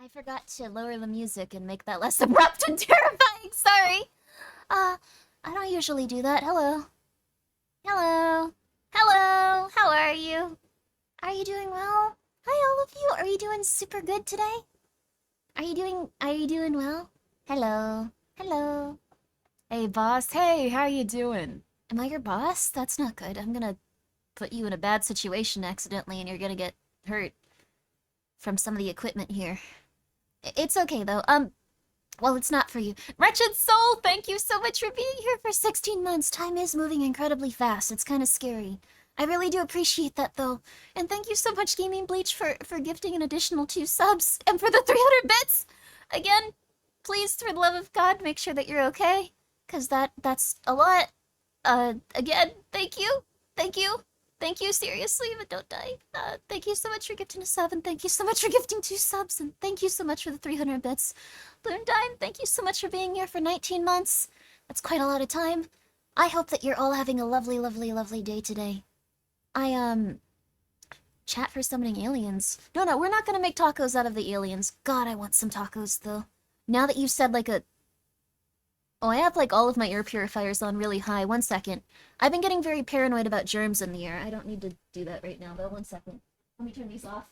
I forgot to lower the music and make that less abrupt and terrifying. Sorry. I don't usually do that. Hello. Hello. Hello. How are you? Are you doing well? Hi, all of you. Are you doing super good today? Are you doing well? Hello. Hello. Hey, boss. Hey, how you doing? Am I your boss? That's not good. I'm gonna put you in a bad situation accidentally and you're gonna get hurt from some of the equipment here. It's okay though. Well, it's not for you. Wretched Soul, thank you so much for being here for 16 months. Time is moving incredibly fast. It's kind of scary. I really do appreciate that though. And thank you so much, Gaming Bleach, for gifting an additional 2 subs and for the 300 bits. Again, please, for the love of God, make sure that you're okay, cause that's a lot. Again, thank you. Thank you. Thank you, seriously, but don't die. Thank you so much for gifting a sub, and thank you so much for gifting 2 subs, and thank you so much for the 300 bits. Bloondime, thank you so much for being here for 19 months. That's quite a lot of time. I hope that you're all having a lovely, lovely, lovely day today. Chat for summoning aliens. No, we're not gonna make tacos out of the aliens. God, I want some tacos, though. Now that you've said, like, a... Oh, I have, like, all of my air purifiers on really high. 1 second. I've been getting very paranoid about germs in the air. I don't need to do that right now, though. 1 second. Let me turn these off.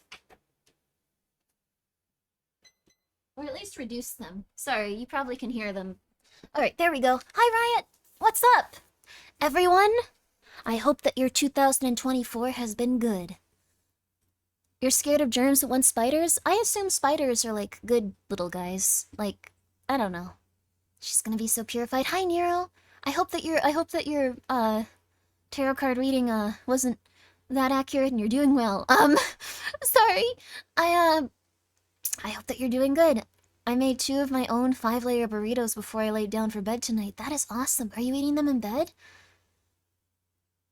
Or at least reduce them. Sorry, you probably can hear them. Alright, there we go. Hi, Riot! What's up? Everyone, I hope that your 2024 has been good. You're scared of germs but want spiders? I assume spiders are, like, good little guys. Like, I don't know. She's gonna be so purified. Hi, Nero. I hope that your tarot card reading wasn't that accurate and you're doing well. Sorry. I hope that you're doing good. I made 2 of my own 5-layer burritos before I laid down for bed tonight. That is awesome. Are you eating them in bed?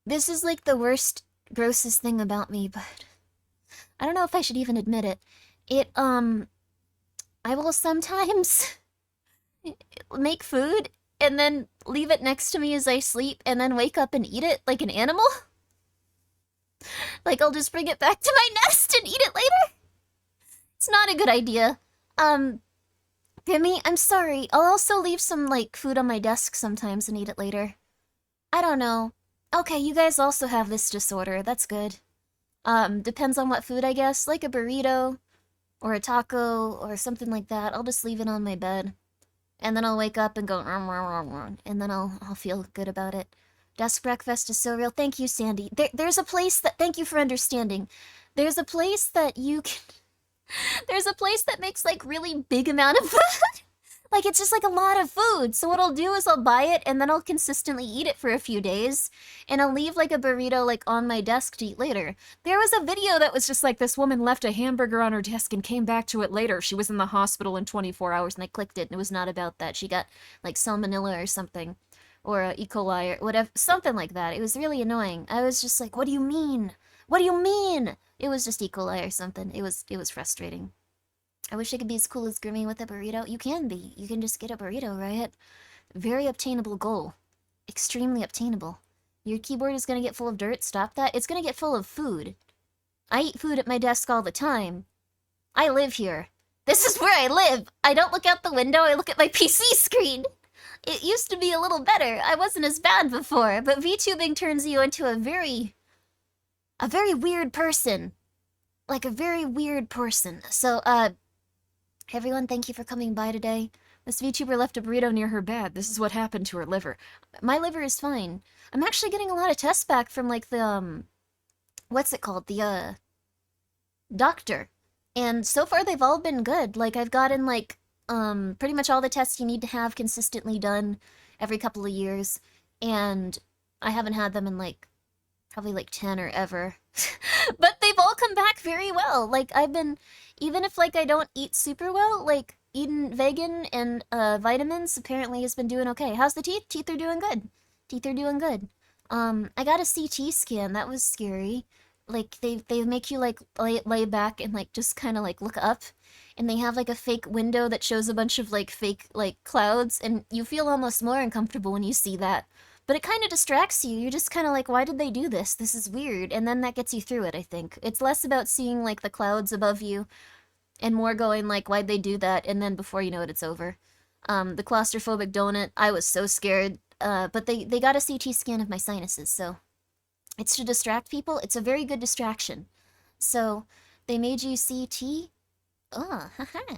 This is like the worst, grossest thing about me, but I don't know if I should even admit it. I will sometimes make food and then leave it next to me as I sleep and then wake up and eat it like an animal. Like I'll just bring it back to my nest and eat it later. It's not a good idea. Grimmi, I'm sorry. I'll also leave some, like, food on my desk sometimes and eat it later. I don't know. Okay, you guys also have this disorder. That's good. Depends on what food, I guess. Like a burrito or a taco or something like that. I'll just leave it on my bed. And then I'll wake up and go, and then I'll feel good about it. Desk breakfast is so real. Thank you, Sandy. There's a place that, thank you for understanding. There's a place that you can, there's a place that makes, like, really big amount of food. Like, it's just, like, a lot of food. So what I'll do is I'll buy it, and then I'll consistently eat it for a few days. And I'll leave, like, a burrito, like, on my desk to eat later. There was a video that was just like, this woman left a hamburger on her desk and came back to it later. She was in the hospital in 24 hours, and I clicked it, and it was not about that. She got, like, salmonella or something. Or E. coli or whatever. Something like that. It was really annoying. I was just like, what do you mean? What do you mean? It was just E. coli or something. It was frustrating. I wish I could be as cool as Grimmi with a burrito. You can be. You can just get a burrito, right? Very obtainable goal. Extremely obtainable. Your keyboard is gonna get full of dirt. Stop that. It's gonna get full of food. I eat food at my desk all the time. I live here. This is where I live. I don't look out the window. I look at my PC screen. It used to be a little better. I wasn't as bad before, but VTubing turns you into a very weird person. Like a very weird person. So, everyone, thank you for coming by today. This VTuber left a burrito near her bed. This is what happened to her liver. My liver is fine. I'm actually getting a lot of tests back from, like, the, what's it called? The, doctor. And so far, they've all been good. Like, I've gotten, like, pretty much all the tests you need to have consistently done every couple of years. And I haven't had them in, like, probably, like, 10 or ever. But they've all come back very well. Like, I've been, even if, like, I don't eat super well, like, eating vegan and, vitamins apparently has been doing okay. How's the teeth? Teeth are doing good. Teeth are doing good. I got a CT scan. That was scary. Like, they make you, like, lay back and, like, just kind of, like, look up. And they have, like, a fake window that shows a bunch of, like, fake, like, clouds. And you feel almost more uncomfortable when you see that. But it kind of distracts you. You're just kind of like, why did they do this? This is weird. And then that gets you through it, I think. It's less about seeing, like, the clouds above you and more going like, why'd they do that? And then before you know it, it's over. The claustrophobic donut, I was so scared. But they got a CT scan of my sinuses, so it's to distract people. It's a very good distraction. So they made you see tea. Oh, haha.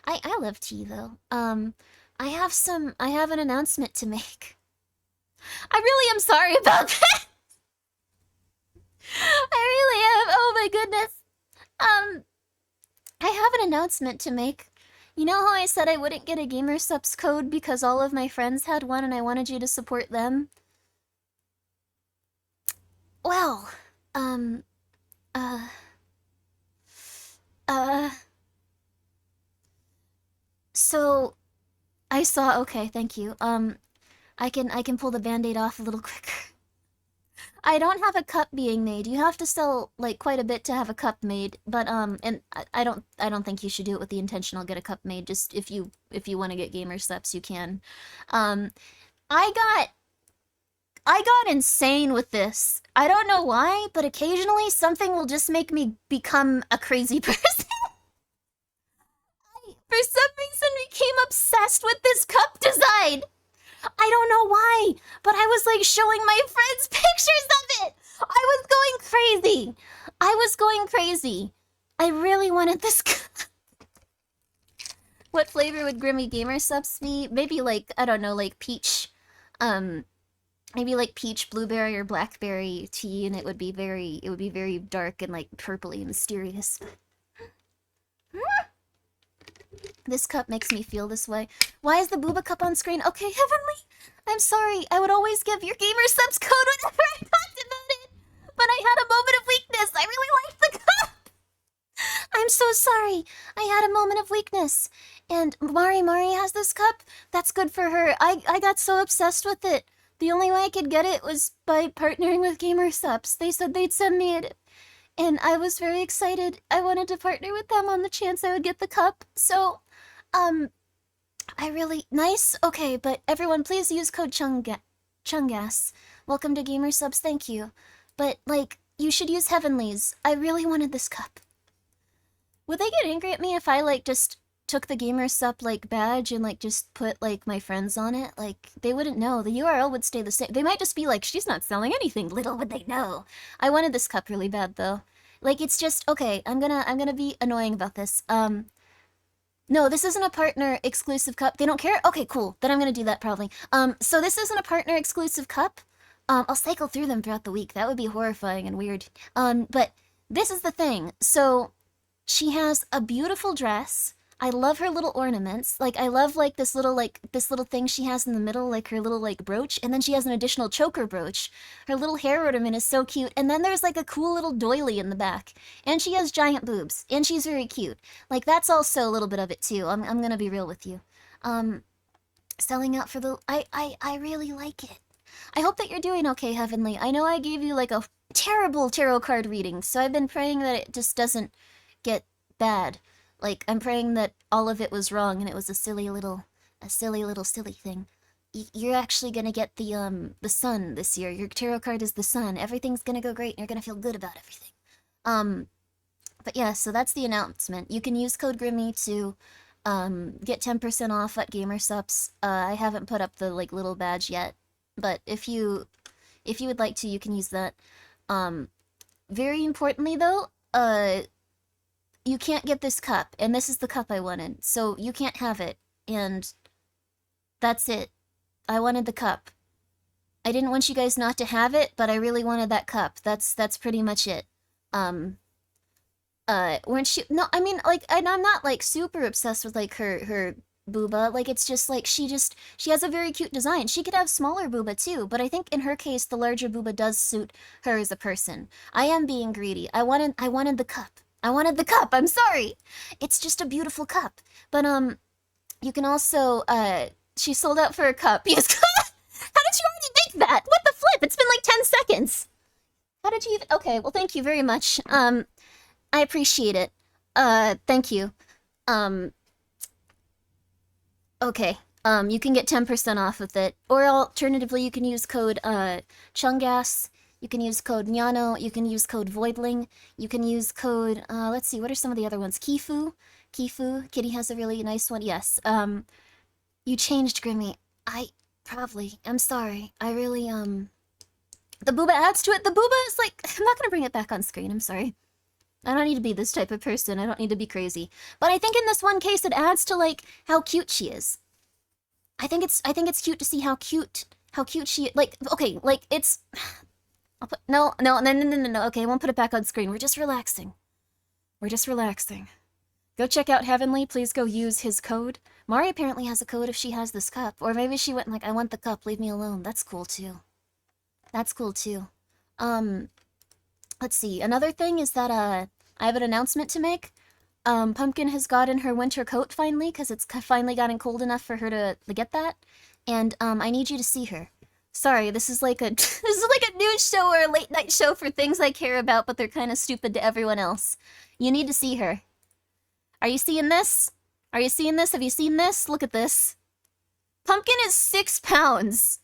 I love tea though. I have an announcement to make. I really am sorry about that. I really am. Oh my goodness. I have an announcement to make. You know how I said I wouldn't get a GamerSupps code because all of my friends had one and I wanted you to support them? Well, uh... So, I saw, okay, thank you. I can pull the band-aid off a little quicker. I don't have a cup being made. You have to sell like quite a bit to have a cup made, but and I don't think you should do it with the intention I'll get a cup made. Just if you want to get GamerSupps, you can. I got insane with this. I don't know why, but occasionally something will just make me become a crazy person. I, for some reason, became obsessed with this cup design. I don't know why, but I was like showing my friends pictures of it. I was going crazy. I was going crazy. I really wanted this cup. What flavor would Grimmi GamerSupps be? Maybe like, I don't know, like peach. Maybe like peach, blueberry, or blackberry tea, and it would be very dark and like purpley and mysterious. This cup makes me feel this way. Why is the booba cup on screen? Okay, Heavenly, I'm sorry. I would always give your GamerSupps code whenever I talked about it, but I had a moment of weakness. I really liked the cup. I'm so sorry. I had a moment of weakness. And Mari has this cup. That's good for her. I got so obsessed with it. The only way I could get it was by partnering with GamerSupps. They said they'd send me it. And I was very excited. I wanted to partner with them on the chance I would get the cup. So, I really... Nice? Okay, but everyone please use code Chungas. Welcome to GamerSupps, thank you. But, like, you should use Heavenly's. I really wanted this cup. Would they get angry at me if I, like, just took the GamerSupp, like, badge and, like, just put, like, my friends on it? Like, they wouldn't know. The URL would stay the same. They might just be like, she's not selling anything. Little would they know. I wanted this cup really bad, though. Like, it's just... Okay, I'm gonna be annoying about this. No, this isn't a partner exclusive cup. They don't care? Okay, cool. Then I'm gonna do that probably. So this isn't a partner exclusive cup. I'll cycle through them throughout the week. That would be horrifying and weird. But this is the thing. So she has a beautiful dress. I love her little ornaments. Like, I love, like, this little thing she has in the middle, like, her little, like, brooch. And then she has an additional choker brooch. Her little hair ornament is so cute. And then there's, like, a cool little doily in the back. And she has giant boobs. And she's very cute. Like, that's also a little bit of it, too. I'm gonna be real with you. Selling out for the... I really like it. I hope that you're doing okay, Heavenly. I know I gave you, like, a terrible tarot card reading, so I've been praying that it just doesn't get bad. Like, I'm praying that all of it was wrong and it was a silly little thing. You're actually gonna get the sun this year. Your tarot card is the sun. Everything's gonna go great and you're gonna feel good about everything. But yeah, so that's the announcement. You can use code Grimmi to, get 10% off at GamerSupps. I haven't put up the, like, little badge yet, but if you would like to, you can use that. Very importantly, though, you can't get this cup, and this is the cup I wanted, so you can't have it, and that's it. I wanted the cup. I didn't want you guys not to have it, but I really wanted that cup. That's pretty much it. Weren't you... No, I mean, like, I'm not, like, super obsessed with, like, her booba. Like, it's just, like, she has a very cute design. She could have smaller booba, too, but I think in her case, the larger booba does suit her as a person. I am being greedy. I wanted the cup. I wanted the cup, I'm sorry! It's just a beautiful cup. But, you can also, she sold out for a cup. Yes, how did you already make that? What the flip? It's been like 10 seconds! How did you even... Okay, well, thank you very much. I appreciate it. Thank you. Okay, you can get 10% off with it. Or alternatively, you can use code, Chungas, You can use code Nyano, you can use code Voidling, you can use code, let's see, what are some of the other ones? Kifu? Kifu? Kitty has a really nice one, yes. You changed, Grimmi. Probably. I'm sorry. I really, The booba adds to it. The booba is like, I'm not gonna bring it back on screen, I'm sorry. I don't need to be this type of person, I don't need to be crazy. But I think in this one case it adds to, like, how cute she is. I think it's cute to see how cute she, like, okay, like, it's... I'll put, no, okay, I won't put it back on screen. We're just relaxing. We're just relaxing. Go check out Heavenly, please go use his code. Mari apparently has a code if she has this cup. Or maybe she went like, I want the cup, leave me alone. That's cool too. That's cool too. Let's see, another thing is that, I have an announcement to make. Pumpkin has gotten her winter coat finally, because it's finally gotten cold enough for her to get that. And, I need you to see her. Sorry, this is like a this is like a news show or a late night show for things I care about, but they're kind of stupid to everyone else. You need to see her. Are you seeing this? Are you seeing this? Have you seen this? Look at this. Pumpkin is 6 pounds.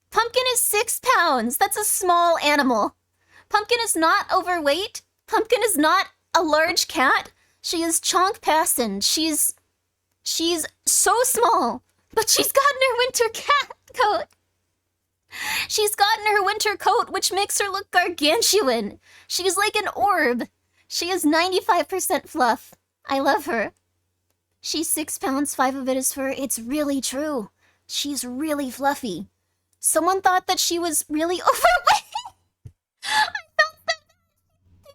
Pumpkin is 6 pounds. That's a small animal. Pumpkin is not overweight. Pumpkin is not a large cat. She is chonk passin. She's so small, but she's gotten her winter cat coat. She's gotten her winter coat, which makes her look gargantuan. She's like an orb. She is 95% fluff. I love her. She's 6 pounds, 5 of it is fur. It's really true. She's really fluffy. Someone thought that she was really overweight. I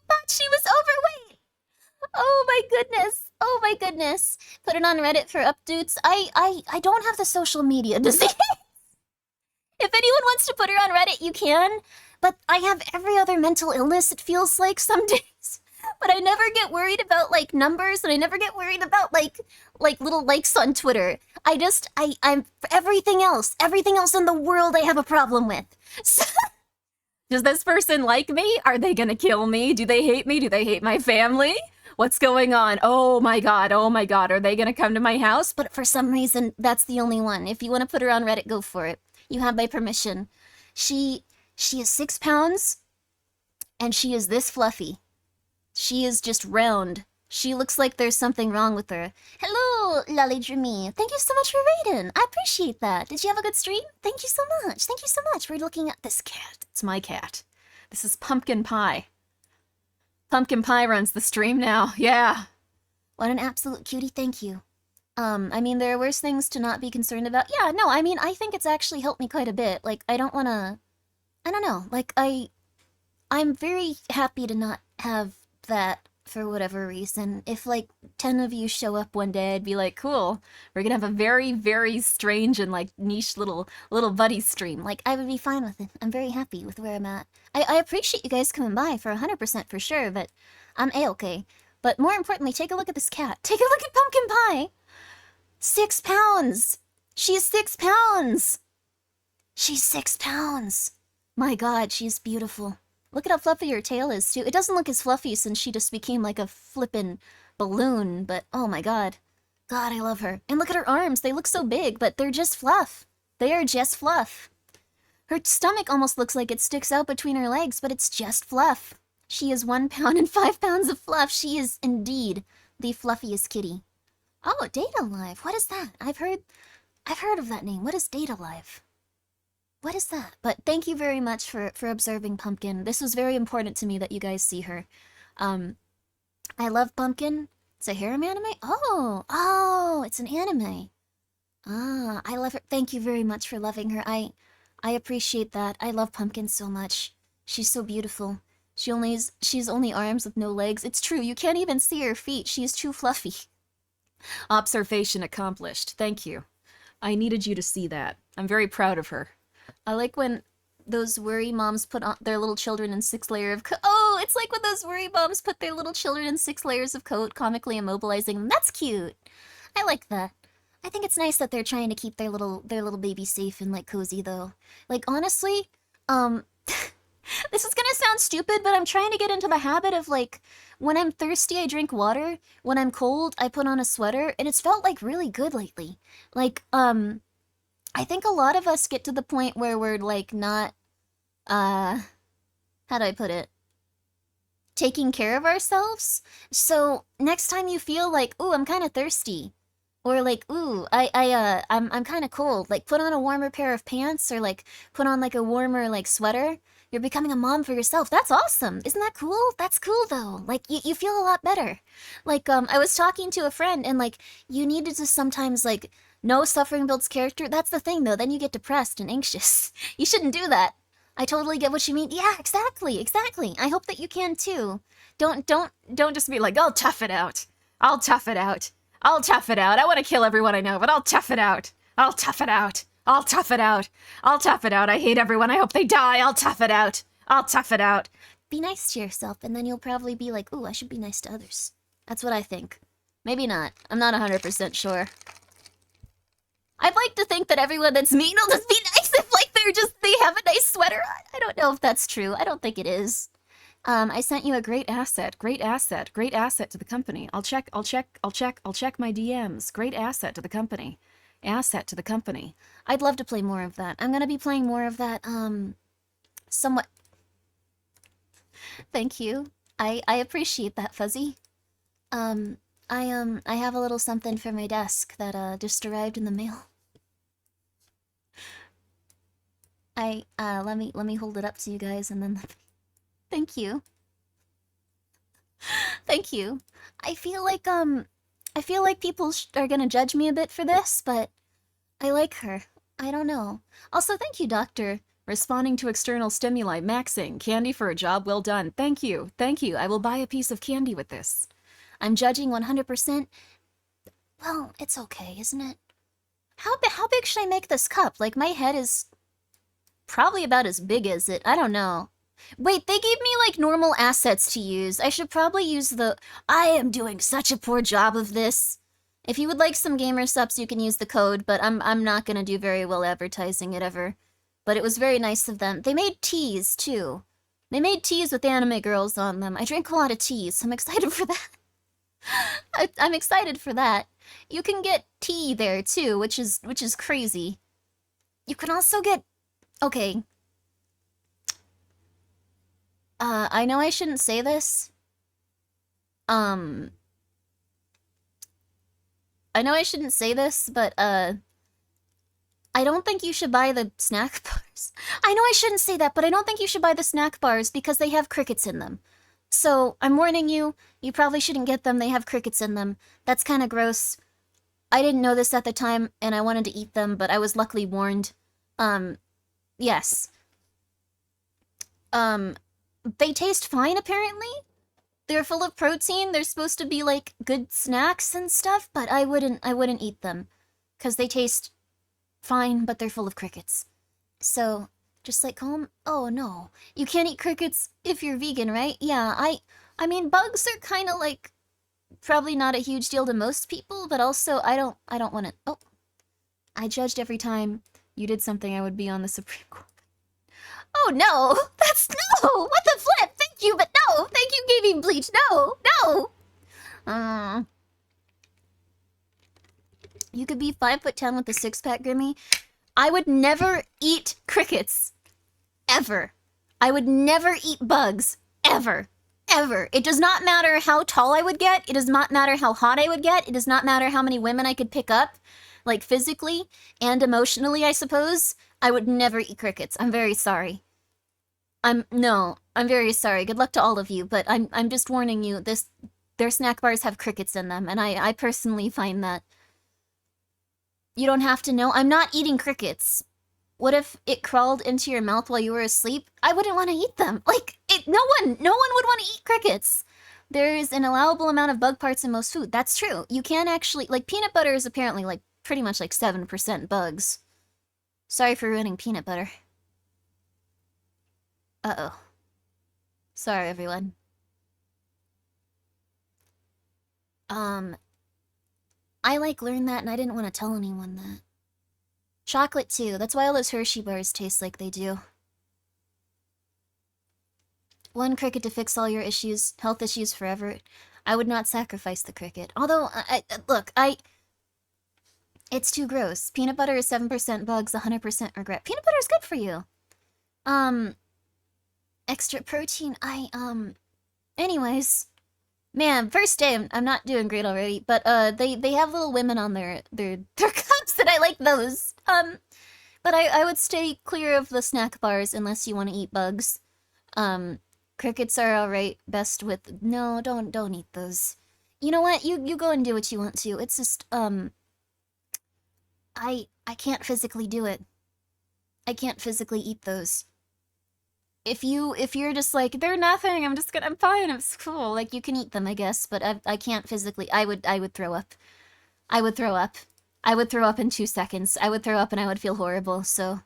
thought she was overweight. Oh my goodness. Oh my goodness. Put it on Reddit for updates. I don't have the social media disease. If anyone wants to put her on Reddit, you can. But I have every other mental illness, it feels like, some days. But I never get worried about, like, numbers, and I never get worried about, like little likes on Twitter. I'm everything else in the world I have a problem with. So, does this person like me? Are they gonna kill me? Do they hate me? Do they hate my family? What's going on? Oh my god, are they gonna come to my house? But for some reason, that's the only one. If you want to put her on Reddit, go for it. You have my permission. She is 6 pounds, and she is this fluffy. She is just round. She looks like there's something wrong with her. Hello, Lolly Grimmi. Thank you so much for raiding. I appreciate that. Did you have a good stream? Thank you so much. Thank you so much. We're looking at this cat. It's my cat. This is Pumpkin Pie. Pumpkin Pie runs the stream now. Yeah. What an absolute cutie. Thank you. I mean, there are worse things to not be concerned about. Yeah, no, I mean, I think it's actually helped me quite a bit. Like, I don't know. Like, I'm very happy to not have that for whatever reason. If, like, 10 of you show up one day, I'd be like, cool, we're gonna have a very, very strange and, like, niche little buddy stream. Like, I would be fine with it. I'm very happy with where I'm at. I appreciate you guys coming by for 100% for sure, but I'm A-okay. But more importantly, take a look at this cat. Take a look at Pumpkin Pie! 6 pounds! She's 6 pounds! She's 6 pounds! My god, she's beautiful. Look at how fluffy her tail is, too. It doesn't look as fluffy since she just became like a flippin' balloon, but oh my god. God, I love her. And look at her arms. They look so big, but they're just fluff. They are just fluff. Her stomach almost looks like it sticks out between her legs, but it's just fluff. She is 1 pound and 5 pounds of fluff. She is indeed the fluffiest kitty. Oh, Data Live. What is that? I've heard of that name. What is Data Live? What is that? But thank you very much for observing Pumpkin. This was very important to me that you guys see her. I love Pumpkin. It's a harem anime? Oh, it's an anime. Ah, I love her. Thank you very much for loving her. I appreciate that. I love Pumpkin so much. She's so beautiful. She's only arms with no legs. It's true, you can't even see her feet. She's too fluffy. Observation accomplished. Thank you. I needed you to see that. I'm very proud of her. I like when those worry moms put on their little children in 6 layers of coat. Oh, it's like when those worry moms put their little children in 6 layers of coat, comically immobilizing them. That's cute. I like that. I think it's nice that they're trying to keep their little baby safe and, like, cozy, though. Like, honestly, this is gonna sound stupid, but I'm trying to get into the habit of, like, when I'm thirsty, I drink water. When I'm cold, I put on a sweater, and it's felt, like, really good lately. Like, I think a lot of us get to the point where we're, like, not, how do I put it? Taking care of ourselves. So next time you feel like, ooh, I'm kind of thirsty, or like, ooh, I'm kind of cold, like put on a warmer pair of pants, or like put on like a warmer like sweater. You're becoming a mom for yourself. That's awesome. Isn't that cool? That's cool though. Like you feel a lot better. Like I was talking to a friend and like you needed to sometimes like no suffering builds character. That's the thing though. Then you get depressed and anxious. You shouldn't do that. I totally get what you mean. Yeah, exactly, exactly. I hope that you can too. Don't just be like, I'll tough it out. I'll tough it out. I'll tough it out. I want to kill everyone I know, but I'll tough it out. I'll tough it out. I'll tough it out. I'll tough it out. I hate everyone. I hope they die. I'll tough it out. I'll tough it out. Be nice to yourself, and then you'll probably be like, ooh, I should be nice to others. That's what I think. Maybe not. I'm not 100% sure. I'd like to think that everyone that's mean will just be nice if, like, they have a nice sweater on. I don't know if that's true. I don't think it is. I sent you a great asset to the company. I'll check my DMs. Great asset to the company. Asset to the company. I'd love to play more of that. I'm gonna be playing more of that, somewhat. Thank you. I appreciate that, Fuzzy. I have a little something for my desk that, just arrived in the mail. Let me hold it up to you guys and then... Thank you. Thank you. I feel like people are gonna judge me a bit for this, but I like her. I don't know. Also, thank you, Doctor. Responding to external stimuli. Maxing. Candy for a job well done. Thank you. Thank you. I will buy a piece of candy with this. I'm judging 100%. Well, it's okay, isn't it? How big should I make this cup? Like, my head is probably about as big as it. I don't know. Wait, they gave me, like, normal assets to use. I should probably use the... I am doing such a poor job of this. If you would like some gamer subs, you can use the code, but I'm not gonna do very well advertising it ever. But it was very nice of them. They made teas, too. They made teas with anime girls on them. I drink a lot of teas, so I'm excited for that. I'm excited for that. You can get tea there, too, which is crazy. You can also get... Okay. I know I shouldn't say this. I know I shouldn't say this, but, I don't think you should buy the snack bars. I know I shouldn't say that, but I don't think you should buy the snack bars because they have crickets in them. So, I'm warning you, you probably shouldn't get them, they have crickets in them. That's kinda gross. I didn't know this at the time, and I wanted to eat them, but I was luckily warned. Yes. They taste fine, apparently. They're full of protein, they're supposed to be, like, good snacks and stuff, but I wouldn't eat them. 'Cause they taste fine, but they're full of crickets. So, just, like, calm. Oh, no. You can't eat crickets if you're vegan, right? Yeah, I mean, bugs are kinda, like, probably not a huge deal to most people, but also, I don't want to... Oh. I judged every time you did something I would be on the Supreme Court. Oh, no! That's no! What the flip? Thank you, but no! Thank you, Gaming Bleach! No! No! You could be 5'10" with a six-pack, Grimmy. I would never eat crickets. Ever. I would never eat bugs. Ever. Ever. It does not matter how tall I would get. It does not matter how hot I would get. It does not matter how many women I could pick up. Like, physically and emotionally, I suppose. I would never eat crickets. I'm very sorry. I'm very sorry. Good luck to all of you, but I'm just warning you, their snack bars have crickets in them, and I personally find that you don't have to know. I'm not eating crickets. What if it crawled into your mouth while you were asleep? I wouldn't want to eat them. Like, no one would want to eat crickets. There is an allowable amount of bug parts in most food. That's true. You can actually, like, peanut butter is apparently, like, pretty much like 7% bugs. Sorry for ruining peanut butter. Uh-oh. Sorry, everyone. I, like, learned that and I didn't want to tell anyone that. Chocolate, too. That's why all those Hershey bars taste like they do. One cricket to fix all your issues, health issues forever. I would not sacrifice the cricket. Although, it's too gross. Peanut butter is 7% bugs, 100% regret. Peanut butter is good for you. extra protein. Anyways, man, first day, I'm not doing great already, but they have little women on their cups, and I like those. But I would stay clear of the snack bars unless you want to eat bugs. Crickets are alright. Best with no, don't eat those. You know what? You go and do what you want to. It's just I can't physically do it. I can't physically eat those. If you're just like they're nothing, I'm fine, it's cool. Like you can eat them, I guess, but I can't physically. I would throw up. I would throw up. I would throw up in 2 seconds. I would throw up and I would feel horrible. So,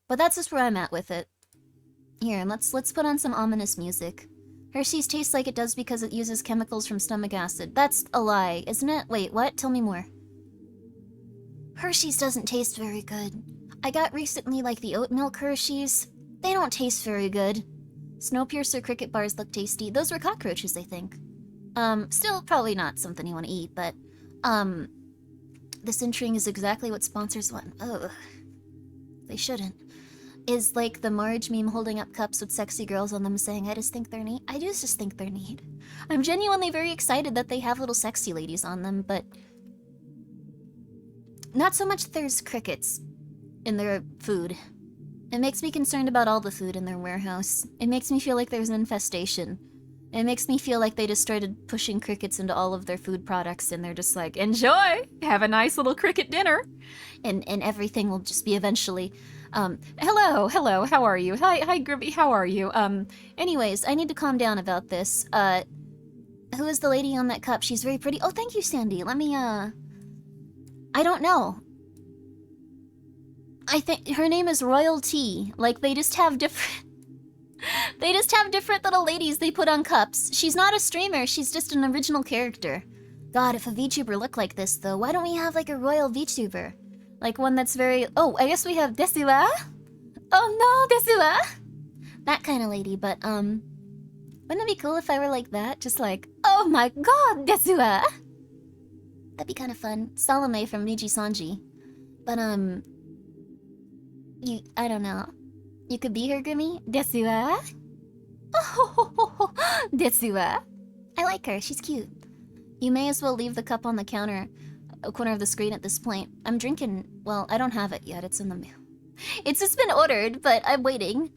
but that's just where I'm at with it. Here, let's put on some ominous music. Hershey's tastes like it does because it uses chemicals from stomach acid. That's a lie, isn't it? Wait, what? Tell me more. Hershey's doesn't taste very good. I got recently like the oat milk Hershey's. They don't taste very good. Snowpiercer cricket bars look tasty. Those were cockroaches, I think. Still probably not something you want to eat, but this entering is exactly what sponsors want. Ugh. They shouldn't. Is like the Marge meme holding up cups with sexy girls on them saying, I just think they're neat. I do just think they're neat. I'm genuinely very excited that they have little sexy ladies on them, but not so much that there's crickets in their food. It makes me concerned about all the food in their warehouse. It makes me feel like there's an infestation. It makes me feel like they just started pushing crickets into all of their food products and they're just like, enjoy! Have a nice little cricket dinner! And everything will just be eventually... hello, how are you? Hi, Grimmi, how are you? Anyways, I need to calm down about this. Who is the lady on that cup? She's very pretty. Oh, thank you, Sandy. Let me, I don't know. I think her name is Royalty. Like, they just have different... They just have different little ladies they put on cups. She's not a streamer, she's just an original character. God, if a VTuber looked like this, though, why don't we have, like, a royal VTuber? Like, one that's very... Oh, I guess we have Desuwa? Oh, no, Desuwa? That kind of lady, but, wouldn't it be cool if I were like that? Just like, oh my god, Desuwa? That'd be kind of fun. Salome from Niji Sanji. But, I don't know. You could be her, Grimmi? Desuwa? Oh, Desuwa? I like her, she's cute. You may as well leave the cup on the counter, corner of the screen at this point. I'm drinking... Well, I don't have it yet, it's in the mail. It's just been ordered, but I'm waiting.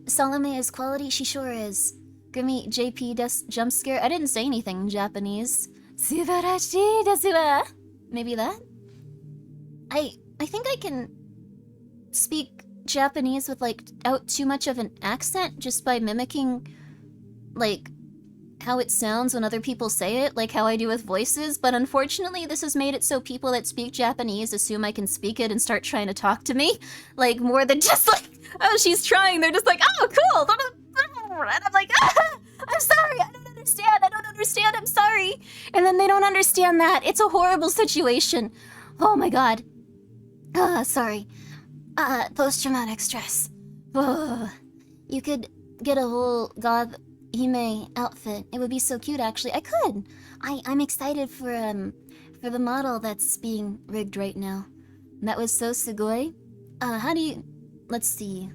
Salome is quality, she sure is. Grimmi, JP, jump scare. I didn't say anything in Japanese. Subarashi desuwa. Maybe that? I think I can speak Japanese without too much of an accent, just by mimicking, like, how it sounds when other people say it, like how I do with voices, but unfortunately this has made it so people that speak Japanese assume I can speak it and start trying to talk to me, like, more than just like, oh, she's trying, they're just like, oh, cool, and I'm like, ah, I'm sorry, I don't understand, I'm sorry, and then they don't understand that. It's a horrible situation. Oh my god. Sorry. Post-traumatic stress. Ugh. You could get a whole God Hime outfit. It would be so cute, actually. I could. I'm excited for the model that's being rigged right now. That was so sugoi. How do you... Let's see.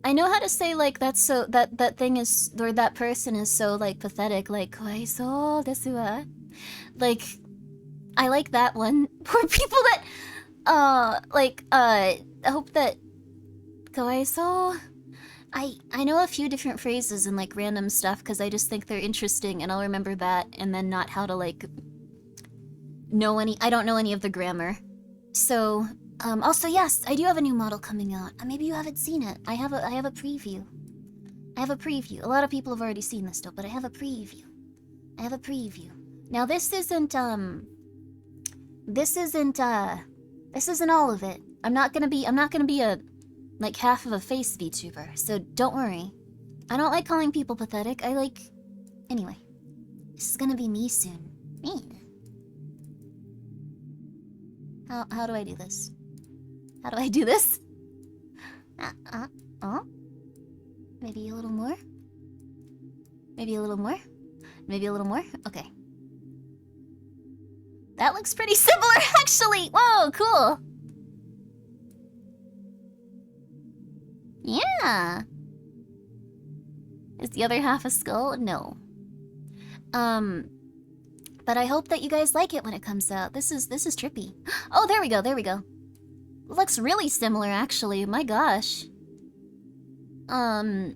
I know how to say, like, that's so... That thing is... Or that person is so, like, pathetic. Like, kawaisou desu wa. Like, I like that one. For people that... I hope that... Kawaisou... I know a few different phrases and, like, random stuff because I just think they're interesting and I'll remember that and then not how to, like, know any... I don't know any of the grammar. So, also, yes, I do have a new model coming out. Maybe you haven't seen it. I have a preview. I have a preview. A lot of people have already seen this stuff, but I have a preview. I have a preview. Now, this isn't all of it. I'm not gonna be a... like, half of a face VTuber, so don't worry. I don't like calling people pathetic, I like... Anyway. This is gonna be me soon. Me. How do I do this? How do I do this? Maybe a little more? Maybe a little more? Maybe a little more? Okay. That looks pretty similar, actually! Whoa, cool! Yeah. Is the other half a skull? No. But I hope that you guys like it when it comes out. This is trippy. Oh, there we go, there we go. Looks really similar, actually. My gosh. Only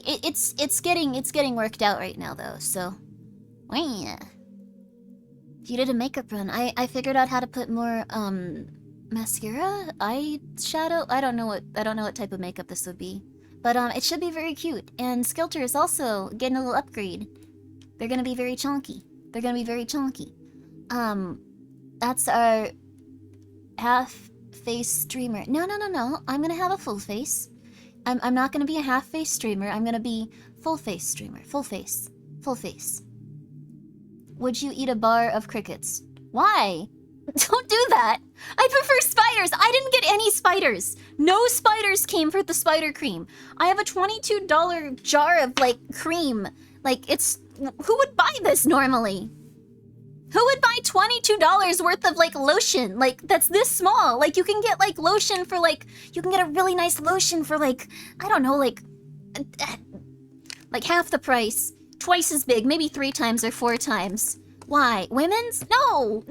it's getting worked out right now though. So, yeah. If you did a makeup run, I figured out how to put more mascara, eye shadow. I don't know what type of makeup this would be, but it should be very cute. And Skilter is also getting a little upgrade. They're gonna be very chunky. They're gonna be very chunky. That's our half face streamer. No. I'm gonna have a full face. I'm not gonna be a half face streamer. I'm gonna be full face streamer. Full face. Full face. Would you eat a bar of crickets? Why? Don't do that. I prefer spiders. I didn't get any spiders. No spiders came for the spider cream. I have a $22 jar of like cream. Like it's, who would buy this normally? Who would buy $22 worth of like lotion? Like that's this small. Like you can get like lotion for like, you can get a really nice lotion for like, I don't know, like half the price. Twice as big, maybe 3 times or 4 times. Why? Women's? No!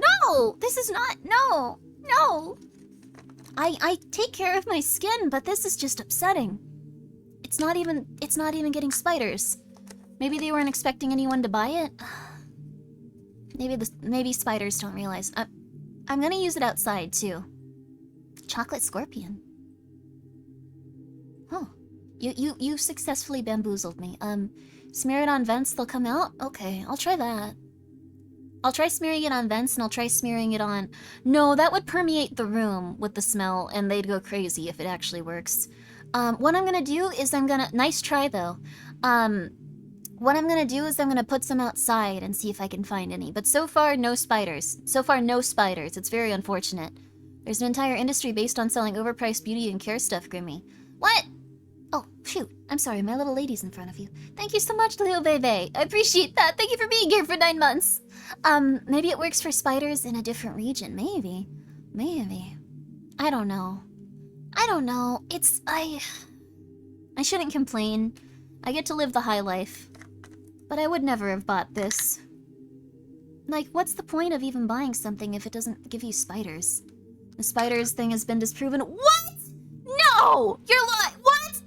This is not, no! I take care of my skin, but this is just upsetting. It's not even getting spiders. Maybe they weren't expecting anyone to buy it. Maybe spiders don't realize. I'm gonna use it outside too. Chocolate scorpion. Oh, you successfully bamboozled me. Smear it on vents, they'll come out? Okay, I'll try that. I'll try smearing it on vents and I'll try smearing it on... No, that would permeate the room with the smell and they'd go crazy if it actually works. What I'm gonna do is Nice try though. What I'm gonna do is I'm gonna put some outside and see if I can find any. But so far, no spiders. It's very unfortunate. There's an entire industry based on selling overpriced beauty and care stuff, Grimmi. What? Oh, shoot. I'm sorry, my little lady's in front of you. Thank you so much, Leo Bebe. I appreciate that. Thank you for being here for 9 months. Maybe it works for spiders in a different region. Maybe. I don't know. I shouldn't complain. I get to live the high life. But I would never have bought this. Like, what's the point of even buying something if it doesn't give you spiders? The spiders thing has been disproven. What? No! You're lying! What?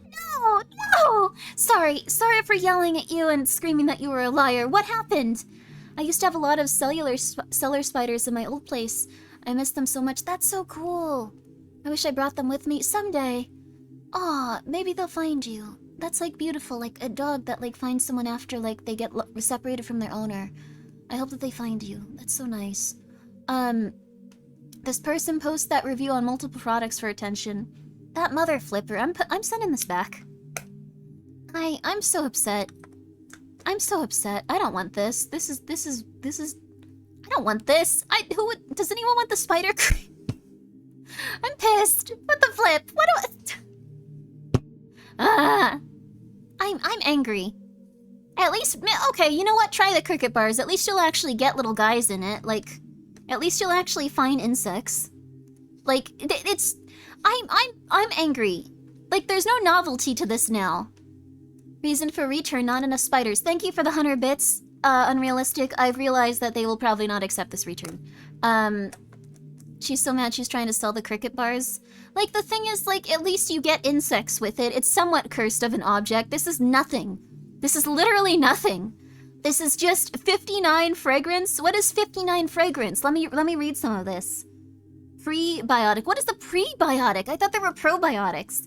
No! Sorry for yelling at you and screaming that you were a liar. What happened? I used to have a lot of cellar spiders in my old place. I miss them so much. That's so cool. I wish I brought them with me someday. Aw, maybe they'll find you. That's like beautiful, like a dog that like finds someone after like they get separated from their owner. I hope that they find you. That's so nice. This person posts that review on multiple products for attention. That mother flipper. I'm sending this back. I'm so upset. I don't want this. This is I don't want this. Does anyone want the spider cream? I'm pissed. What the flip? I'm angry. At least, okay, you know what? Try the cricket bars. At least you'll actually get little guys in it. Like, at least you'll actually find insects. Like, I'm angry. Like, there's no novelty to this now. Reason for return, not enough spiders. Thank you for the 100 bits. Unrealistic. I've realized that they will probably not accept this return. She's so mad she's trying to sell the cricket bars. Like, the thing is, like, at least you get insects with it. It's somewhat cursed of an object. This is nothing. This is literally nothing. This is just 59 fragrance. What is 59 fragrance? Let me read some of this. Prebiotic. What is the prebiotic? I thought there were probiotics.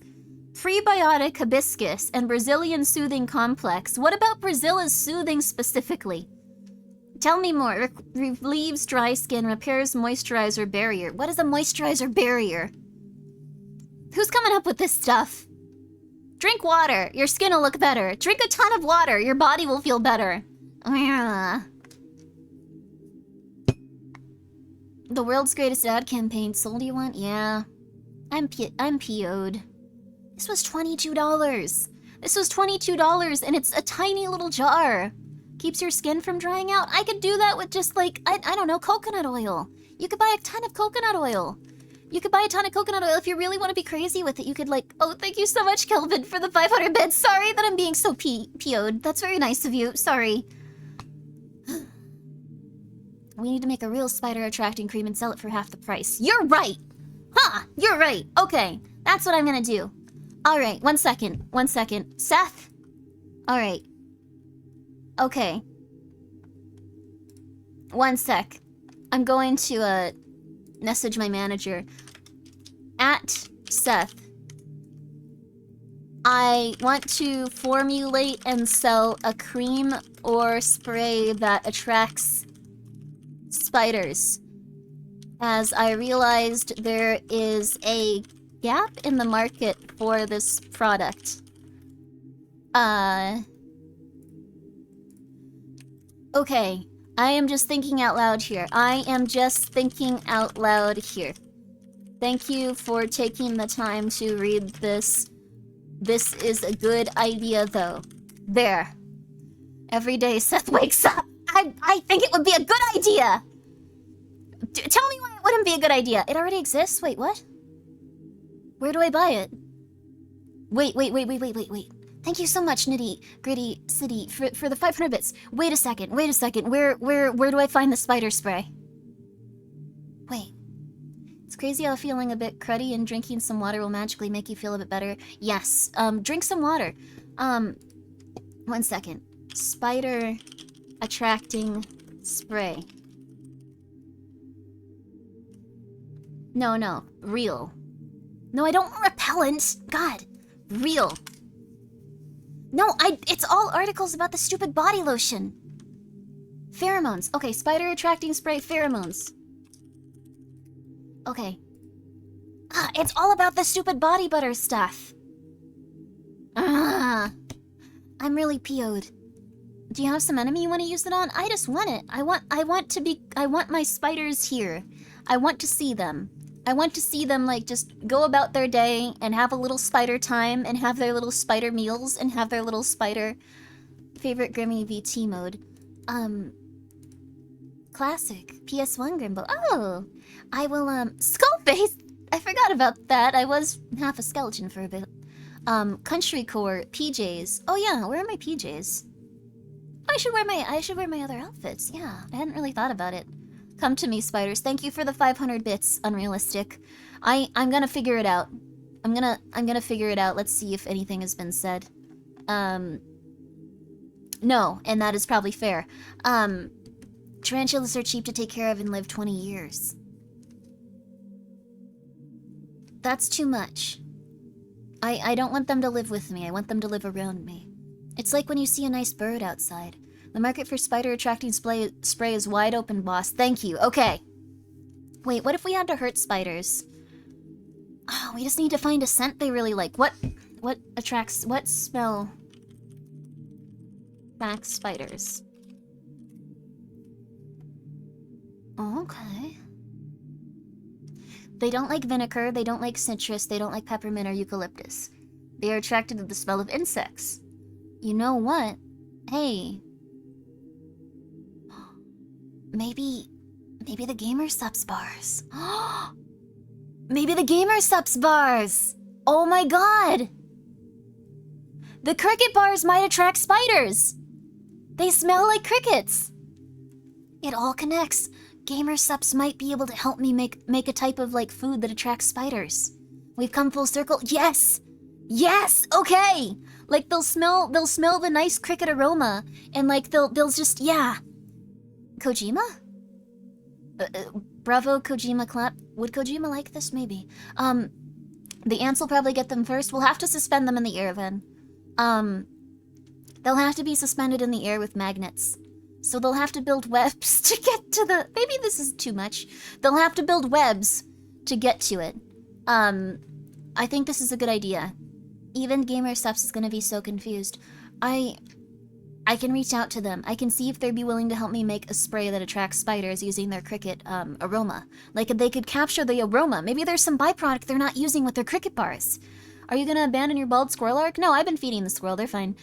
Prebiotic hibiscus and Brazilian soothing complex. What about Brazil is soothing specifically? Tell me more. Relieves dry skin, repairs moisturizer barrier. What is a moisturizer barrier? Who's coming up with this stuff? Drink water. Your skin will look better. Drink a ton of water. Your body will feel better. The world's greatest ad campaign. Sold you one? Yeah. I'm PO'd. This was $22. This was $22 and it's a tiny little jar. Keeps your skin from drying out. I could do that with just like, I don't know, coconut oil. You could buy a ton of coconut oil. You could buy a ton of coconut oil if you really want to be crazy with it. You could like, oh, thank you so much, Kelvin, for the 500 bits. Sorry that I'm being so PO'd. That's very nice of you. Sorry. We need to make a real spider attracting cream and sell it for half the price. You're right. Huh, you're right. Okay, that's what I'm gonna do. All right, 1 second. 1 second. Seth? All right. Okay. 1 sec. I'm going to, message my manager. At Seth. I want to formulate and sell a cream or spray that attracts spiders. As I realized there is a gap in the market for this product. Okay. I am just thinking out loud here. I am just thinking out loud here. Thank you for taking the time to read this. This is a good idea, though. There. Every day Seth wakes up. I think it would be a good idea! Tell me why it wouldn't be a good idea. It already exists? Wait, what? Where do I buy it? Wait. Thank you so much, Nitty Gritty City, for the 500 bits. Wait a second. Where do I find the spider spray? Wait. It's crazy how feeling a bit cruddy and drinking some water will magically make you feel a bit better. Yes, drink some water. 1 second. Spider attracting spray. No, real. No, I don't want repellent. God, real. No, it's all articles about the stupid body lotion. Pheromones. Okay, spider attracting spray pheromones. Okay. It's all about the stupid body butter stuff. I'm really PO'd. Do you have some enemy you want to use it on? I just want it. I want my spiders here. I want to see them. I want to see them, like, just go about their day and have a little spider time and have their little spider meals and have their little spider favorite Grimmi VT mode. Classic. PS1 Grimbo. Oh! I will, Skullface! I forgot about that. I was half a skeleton for a bit. Country Core, PJs. Oh yeah, where are my PJs? I should wear my other outfits. Yeah, I hadn't really thought about it. Come to me, spiders. Thank you for the 500 bits, Unrealistic. I'm gonna figure it out. I'm gonna figure it out. Let's see if anything has been said. No, and that is probably fair. Tarantulas are cheap to take care of and live 20 years. That's too much. I don't want them to live with me. I want them to live around me. It's like when you see a nice bird outside. The market for spider-attracting spray is wide open, boss. Thank you. Okay. Wait, what if we had to hurt spiders? Oh, we just need to find a scent they really like. What smell attracts spiders? Okay. They don't like vinegar, they don't like citrus, they don't like peppermint or eucalyptus. They are attracted to the smell of insects. You know what? Hey. Maybe the Gamer Subs bars. Maybe the Gamer Subs bars! Oh my god! The cricket bars might attract spiders! They smell like crickets! It all connects. Gamer Subs might be able to help me make a type of, like, food that attracts spiders. We've come full circle. Yes! Yes! Okay! Like, they'll smell the nice cricket aroma, and, like, they'll just, yeah. Kojima? Bravo, Kojima clap. Would Kojima like this? Maybe. The ants will probably get them first. We'll have to suspend them in the air, then. They'll have to be suspended in the air with magnets. So they'll have to build webs to get to the... Maybe this is too much. They'll have to build webs to get to it. I think this is a good idea. Even Gamer Subs is gonna be so confused. I can reach out to them. I can see if they'd be willing to help me make a spray that attracts spiders using their cricket, aroma. Like, they could capture the aroma. Maybe there's some byproduct they're not using with their cricket bars. Are you gonna abandon your bald squirrel arc? No, I've been feeding the squirrel. They're fine.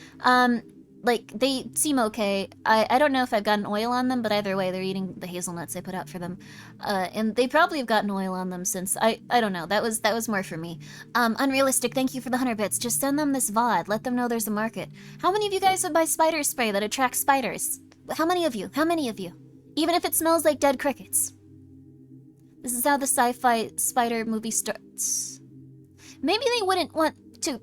like, they seem okay. I don't know if I've gotten oil on them, but either way, they're eating the hazelnuts I put out for them. And they probably have gotten oil on them since, I don't know, that was more for me. Unrealistic, thank you for the 100 bits. Just send them this VOD, let them know there's a market. How many of you guys would buy spider spray that attracts spiders? How many of you? How many of you? Even if it smells like dead crickets. This is how the sci-fi spider movie starts. Maybe they wouldn't want to...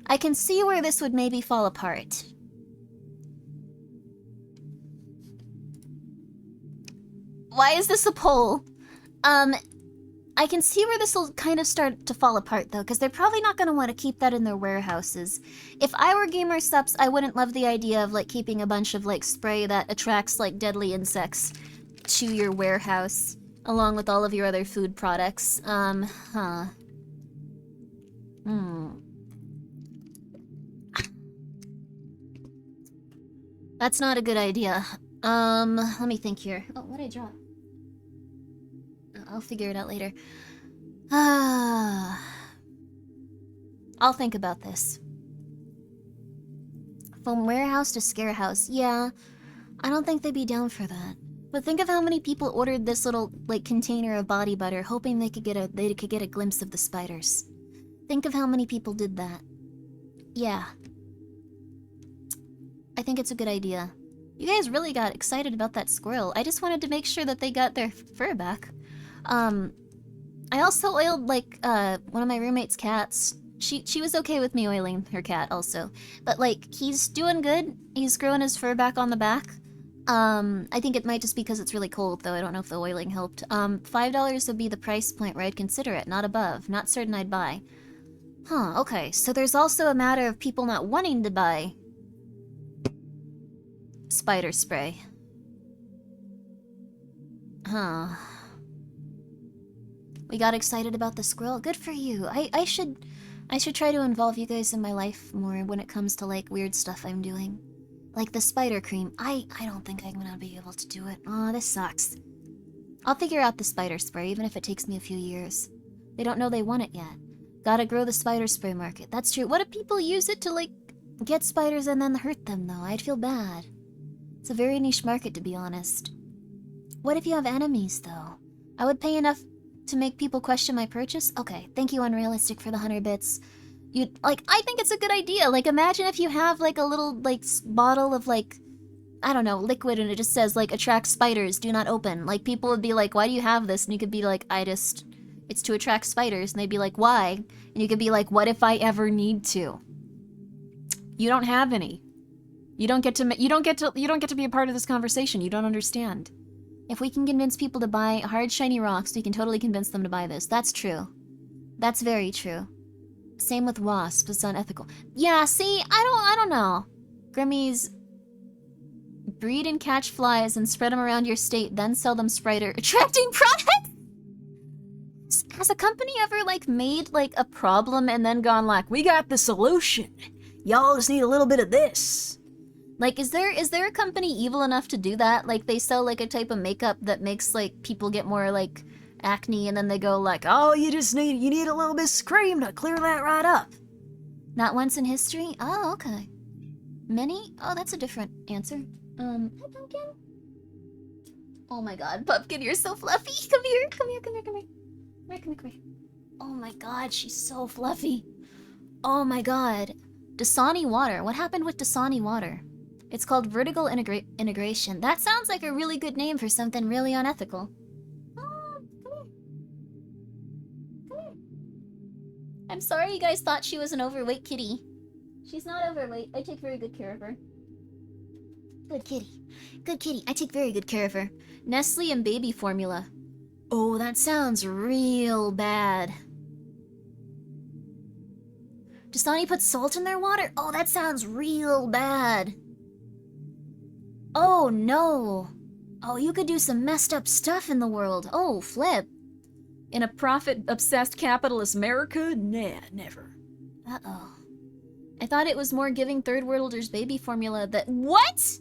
I can see where this would maybe fall apart. Why is this a poll? I can see where this will kind of start to fall apart, though, because they're probably not going to want to keep that in their warehouses. If I were Gamer Subs, I wouldn't love the idea of, like, keeping a bunch of, like, spray that attracts, like, deadly insects to your warehouse, along with all of your other food products. That's not a good idea. Let me think here. Oh, what did I draw? I'll figure it out later. I'll think about this. From warehouse to scare house. Yeah, I don't think they'd be down for that. But think of how many people ordered this little, like, container of body butter, hoping they could get a glimpse of the spiders. Think of how many people did that. Yeah. I think it's a good idea. You guys really got excited about that squirrel. I just wanted to make sure that they got their fur back. I also oiled, like, one of my roommate's cats. She was okay with me oiling her cat also. But, like, he's doing good. He's growing his fur back on the back. I think it might just be because it's really cold, though. I don't know if the oiling helped. $5 would be the price point where I'd consider it, not above. Not certain I'd buy. Huh, okay. So there's also a matter of people not wanting to buy spider spray. Huh. We got excited about the squirrel. Good for you. I should try to involve you guys in my life more when it comes to, like, weird stuff I'm doing. Like the spider cream. I don't think I'm gonna be able to do it. Aw, this sucks. I'll figure out the spider spray, even if it takes me a few years. They don't know they want it yet. Gotta grow the spider spray market. That's true. What if people use it to, like, get spiders and then hurt them, though? I'd feel bad. It's a very niche market, to be honest. What if you have enemies, though? I would pay enough to make people question my purchase? Okay, thank you, Unrealistic, for the 100 bits. I think it's a good idea. Like, imagine if you have, like, a little, like, bottle of, like, I don't know, liquid, and it just says, like, attract spiders, do not open. Like, people would be like, why do you have this? And you could be like, it's to attract spiders. And they'd be like, why? And you could be like, what if I ever need to? You don't have any. You don't get to be a part of this conversation. You don't understand. If we can convince people to buy hard, shiny rocks, we can totally convince them to buy this. That's true. That's very true. Same with wasps. It's unethical. Yeah, see, I don't know. Grimmies breed and catch flies and spread them around your state, then sell them spider attracting products. Has a company ever, like, made, like, a problem and then gone like, we got the solution. Y'all just need a little bit of this. Like, is there a company evil enough to do that? Like, they sell, like, a type of makeup that makes, like, people get more, like, acne, and then they go like, oh, you need a little bit of cream to clear that right up. Not once in history? Oh, okay. Many? Oh, that's a different answer. Hi, Pumpkin. Oh my god, Pumpkin, you're so fluffy. Come here. Come here. Oh my god, she's so fluffy. Oh my god. Dasani water. What happened with Dasani water? It's called vertical integration. That sounds like a really good name for something really unethical. I'm sorry you guys thought she was an overweight kitty. She's not overweight. I take very good care of her. Good kitty. Good kitty. I take very good care of her. Nestle and baby formula. Oh, that sounds real bad. Dasani put salt in their water? Oh, that sounds real bad. Oh, no. Oh, you could do some messed up stuff in the world. Oh, flip. In a profit-obsessed capitalist America? Nah, never. Uh-oh. I thought it was more giving third worlders baby formula that— What?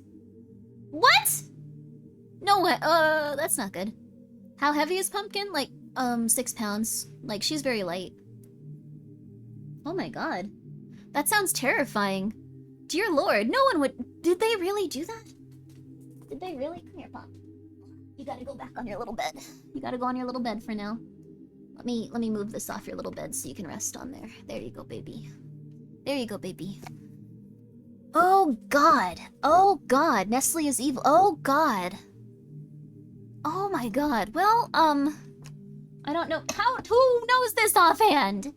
What? No way. That's not good. How heavy is Pumpkin? Like, 6 pounds. Like, she's very light. Oh my god. That sounds terrifying. Dear Lord, no one would... Did they really do that? Did they really? Come here, Pop. You gotta go back on your little bed. You gotta go on your little bed for now. Let me move this off your little bed so you can rest on there. There you go, baby. There you go, baby. Oh god. Oh god. Nestle is evil. Oh god. Oh my god. Well, I don't know. Who knows this offhand?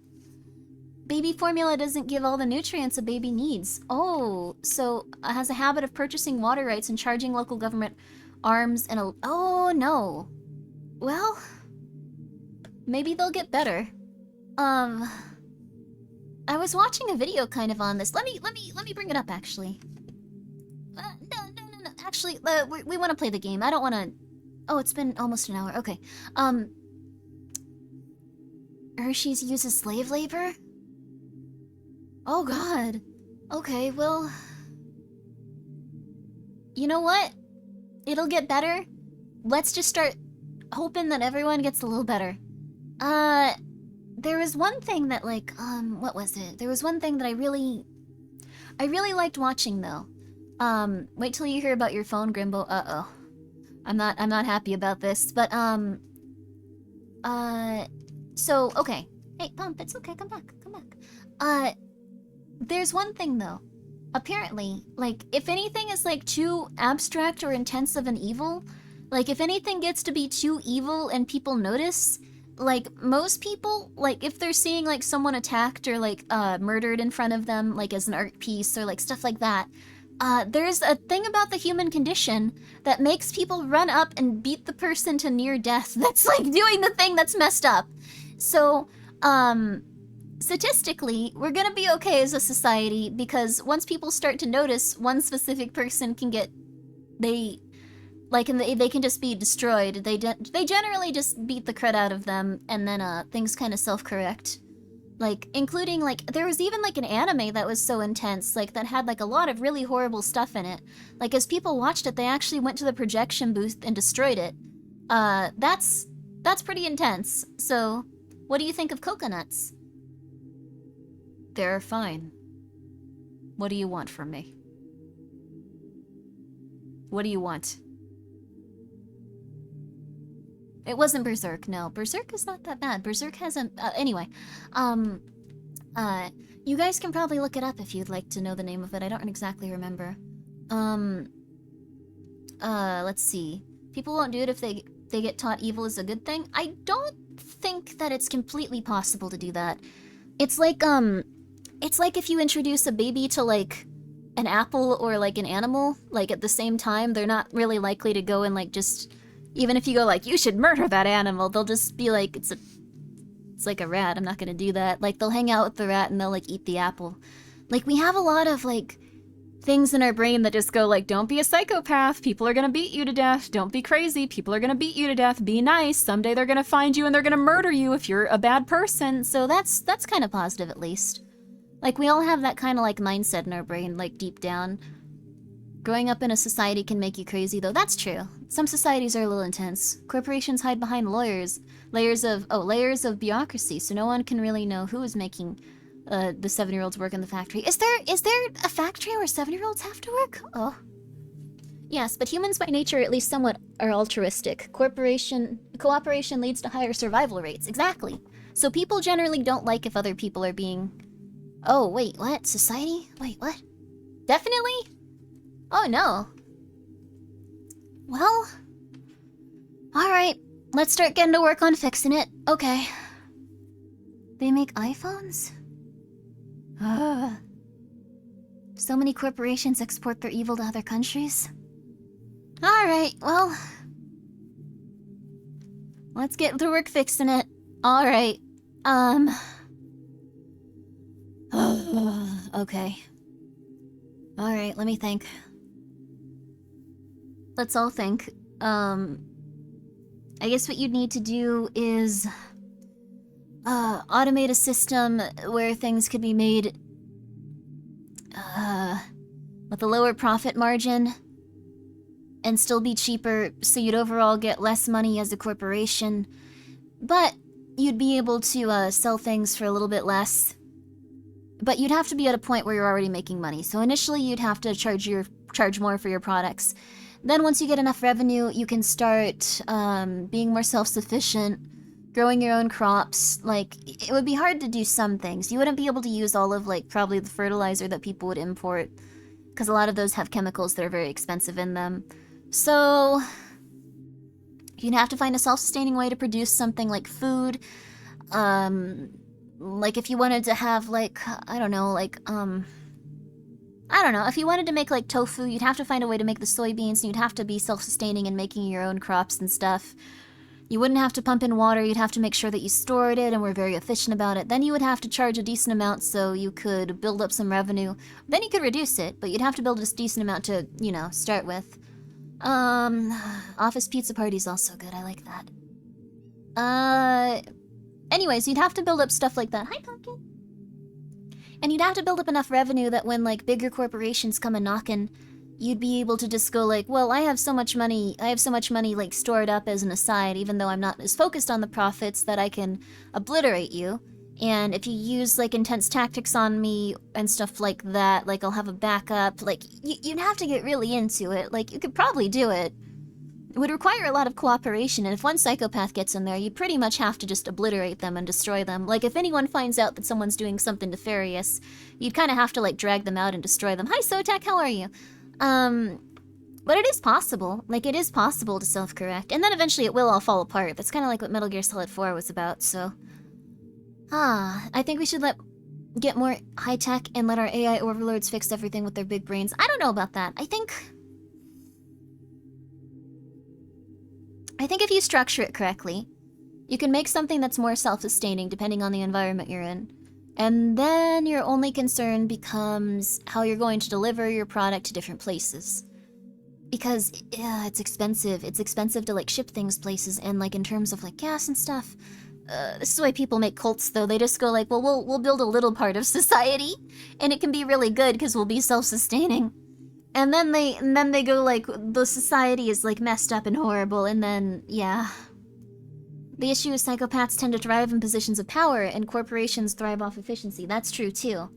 Baby formula doesn't give all the nutrients a baby needs. Oh, so has a habit of purchasing water rights and charging local government arms and a... Oh, no. Well, maybe they'll get better. I was watching a video kind of on this. Let me bring it up, actually. No. Actually, we want to play the game. I don't want to... Oh, it's been almost an hour. Okay. Hershey's uses slave labor? Oh god. Okay, well... You know what? It'll get better. Let's just start hoping that everyone gets a little better. There was one thing that, like, what was it? There was one thing that I really liked watching, though. Wait till you hear about your phone, Grimbo. Uh-oh. I'm not happy about this, but, so, okay. Hey, Pump, it's okay, come back. There's one thing, though. Apparently, like, if anything is, like, too abstract or intense of an evil, like, if anything gets to be too evil and people notice, like, most people, like, if they're seeing, like, someone attacked or, like, murdered in front of them, like, as an art piece or, like, stuff like that, there's a thing about the human condition that makes people run up and beat the person to near death that's, like, doing the thing that's messed up. So, statistically, we're gonna be okay as a society because once people start to notice one specific person can get... They can just be destroyed. They generally just beat the crud out of them and then, things kind of self-correct. Like, including, like, there was even, like, an anime that was so intense, like, that had, like, a lot of really horrible stuff in it. Like, as people watched it, they actually went to the projection booth and destroyed it. That's pretty intense. So, what do you think of coconuts? They're fine. What do you want from me? What do you want? It wasn't Berserk, no. Berserk is not that bad. Berserk hasn't... anyway. You guys can probably look it up if you'd like to know the name of it. I don't exactly remember. Let's see. People won't do it if they get taught evil is a good thing. I don't think that it's completely possible to do that. It's like if you introduce a baby to, like, an apple or, like, an animal, like, at the same time, they're not really likely to go and, like, just... Even if you go, like, you should murder that animal, they'll just be like, it's like a rat, I'm not gonna do that. Like, they'll hang out with the rat and they'll, like, eat the apple. Like, we have a lot of, like, things in our brain that just go, like, don't be a psychopath, people are gonna beat you to death, don't be crazy, people are gonna beat you to death, be nice, someday they're gonna find you and they're gonna murder you if you're a bad person. So that's kind of positive, at least. Like, we all have that kind of, like, mindset in our brain, like, deep down. Growing up in a society can make you crazy, though. That's true. Some societies are a little intense. Corporations hide behind layers of bureaucracy, so no one can really know who is making the 7-year-olds work in the factory. Is there a factory where 7-year-olds have to work? Oh. Yes, but humans by nature at least somewhat are altruistic. Cooperation leads to higher survival rates. Exactly. So people generally don't like if other people are being... Oh, wait, what? Society? Wait, what? Definitely? Oh, no. Well... Alright, let's start getting to work on fixing it. Okay. They make iPhones? So many corporations export their evil to other countries? Alright, well... Let's get to work fixing it. Alright, okay. Alright, let me think. Let's all think. I guess what you'd need to do is... automate a system where things could be made... with a lower profit margin. And still be cheaper, so you'd overall get less money as a corporation. But you'd be able to, sell things for a little bit less. But you'd have to be at a point where you're already making money. So initially you'd have to charge more for your products. Then once you get enough revenue, you can start being more self-sufficient, growing your own crops. Like, it would be hard to do some things. You wouldn't be able to use all of, like, probably the fertilizer that people would import, because a lot of those have chemicals that are very expensive in them. So you'd have to find a self-sustaining way to produce something like food. Like if you wanted to have like, I don't know, if you wanted to make like tofu, you'd have to find a way to make the soybeans, and you'd have to be self-sustaining and making your own crops and stuff. You wouldn't have to pump in water, you'd have to make sure that you stored it and were very efficient about it. Then you would have to charge a decent amount so you could build up some revenue. Then you could reduce it, but you'd have to build a decent amount to, you know, start with. Office pizza party's also good, I like that. Anyways, you'd have to build up stuff like that. Hi, Pumpkin! And you'd have to build up enough revenue that when, like, bigger corporations come a-knockin', you'd be able to just go like, well, I have so much money, like, stored up as an aside, even though I'm not as focused on the profits, that I can obliterate you. And if you use, like, intense tactics on me and stuff like that, like, I'll have a backup. Like, you'd have to get really into it. Like, you could probably do it. It would require a lot of cooperation, and if one psychopath gets in there, you pretty much have to just obliterate them and destroy them. Like, if anyone finds out that someone's doing something nefarious, you'd kind of have to, like, drag them out and destroy them. Hi, Sotek, how are you? But it is possible. Like, it is possible to self-correct, and then eventually it will all fall apart. That's kind of like what Metal Gear Solid 4 was about, so... I think we should get more high-tech and let our AI overlords fix everything with their big brains. I don't know about that. I think if you structure it correctly, you can make something that's more self-sustaining depending on the environment you're in. And then your only concern becomes how you're going to deliver your product to different places. Because, yeah, it's expensive. It's expensive to, like, ship things places, and, like, in terms of, like, gas and stuff. This is why people make cults, though. They just go like, well, we'll build a little part of society, and it can be really good because we'll be self-sustaining. And then they go like, the society is like messed up and horrible, and then, yeah. The issue is psychopaths tend to thrive in positions of power, and corporations thrive off efficiency. That's true, too.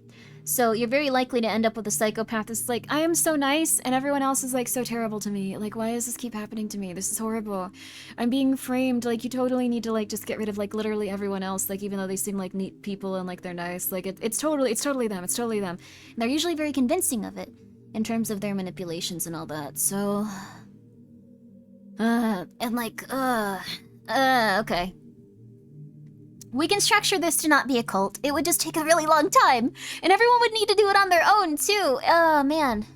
So you're very likely to end up with a psychopath that's like, I am so nice, and everyone else is like so terrible to me. Like, why does this keep happening to me? This is horrible. I'm being framed. Like, you totally need to like just get rid of like literally everyone else. Like, even though they seem like neat people and like they're nice. Like, it's totally them. It's totally them. And they're usually very convincing of it in terms of their manipulations and all that. So, okay. We can structure this to not be a cult. It would just take a really long time. And everyone would need to do it on their own, too. Oh, man.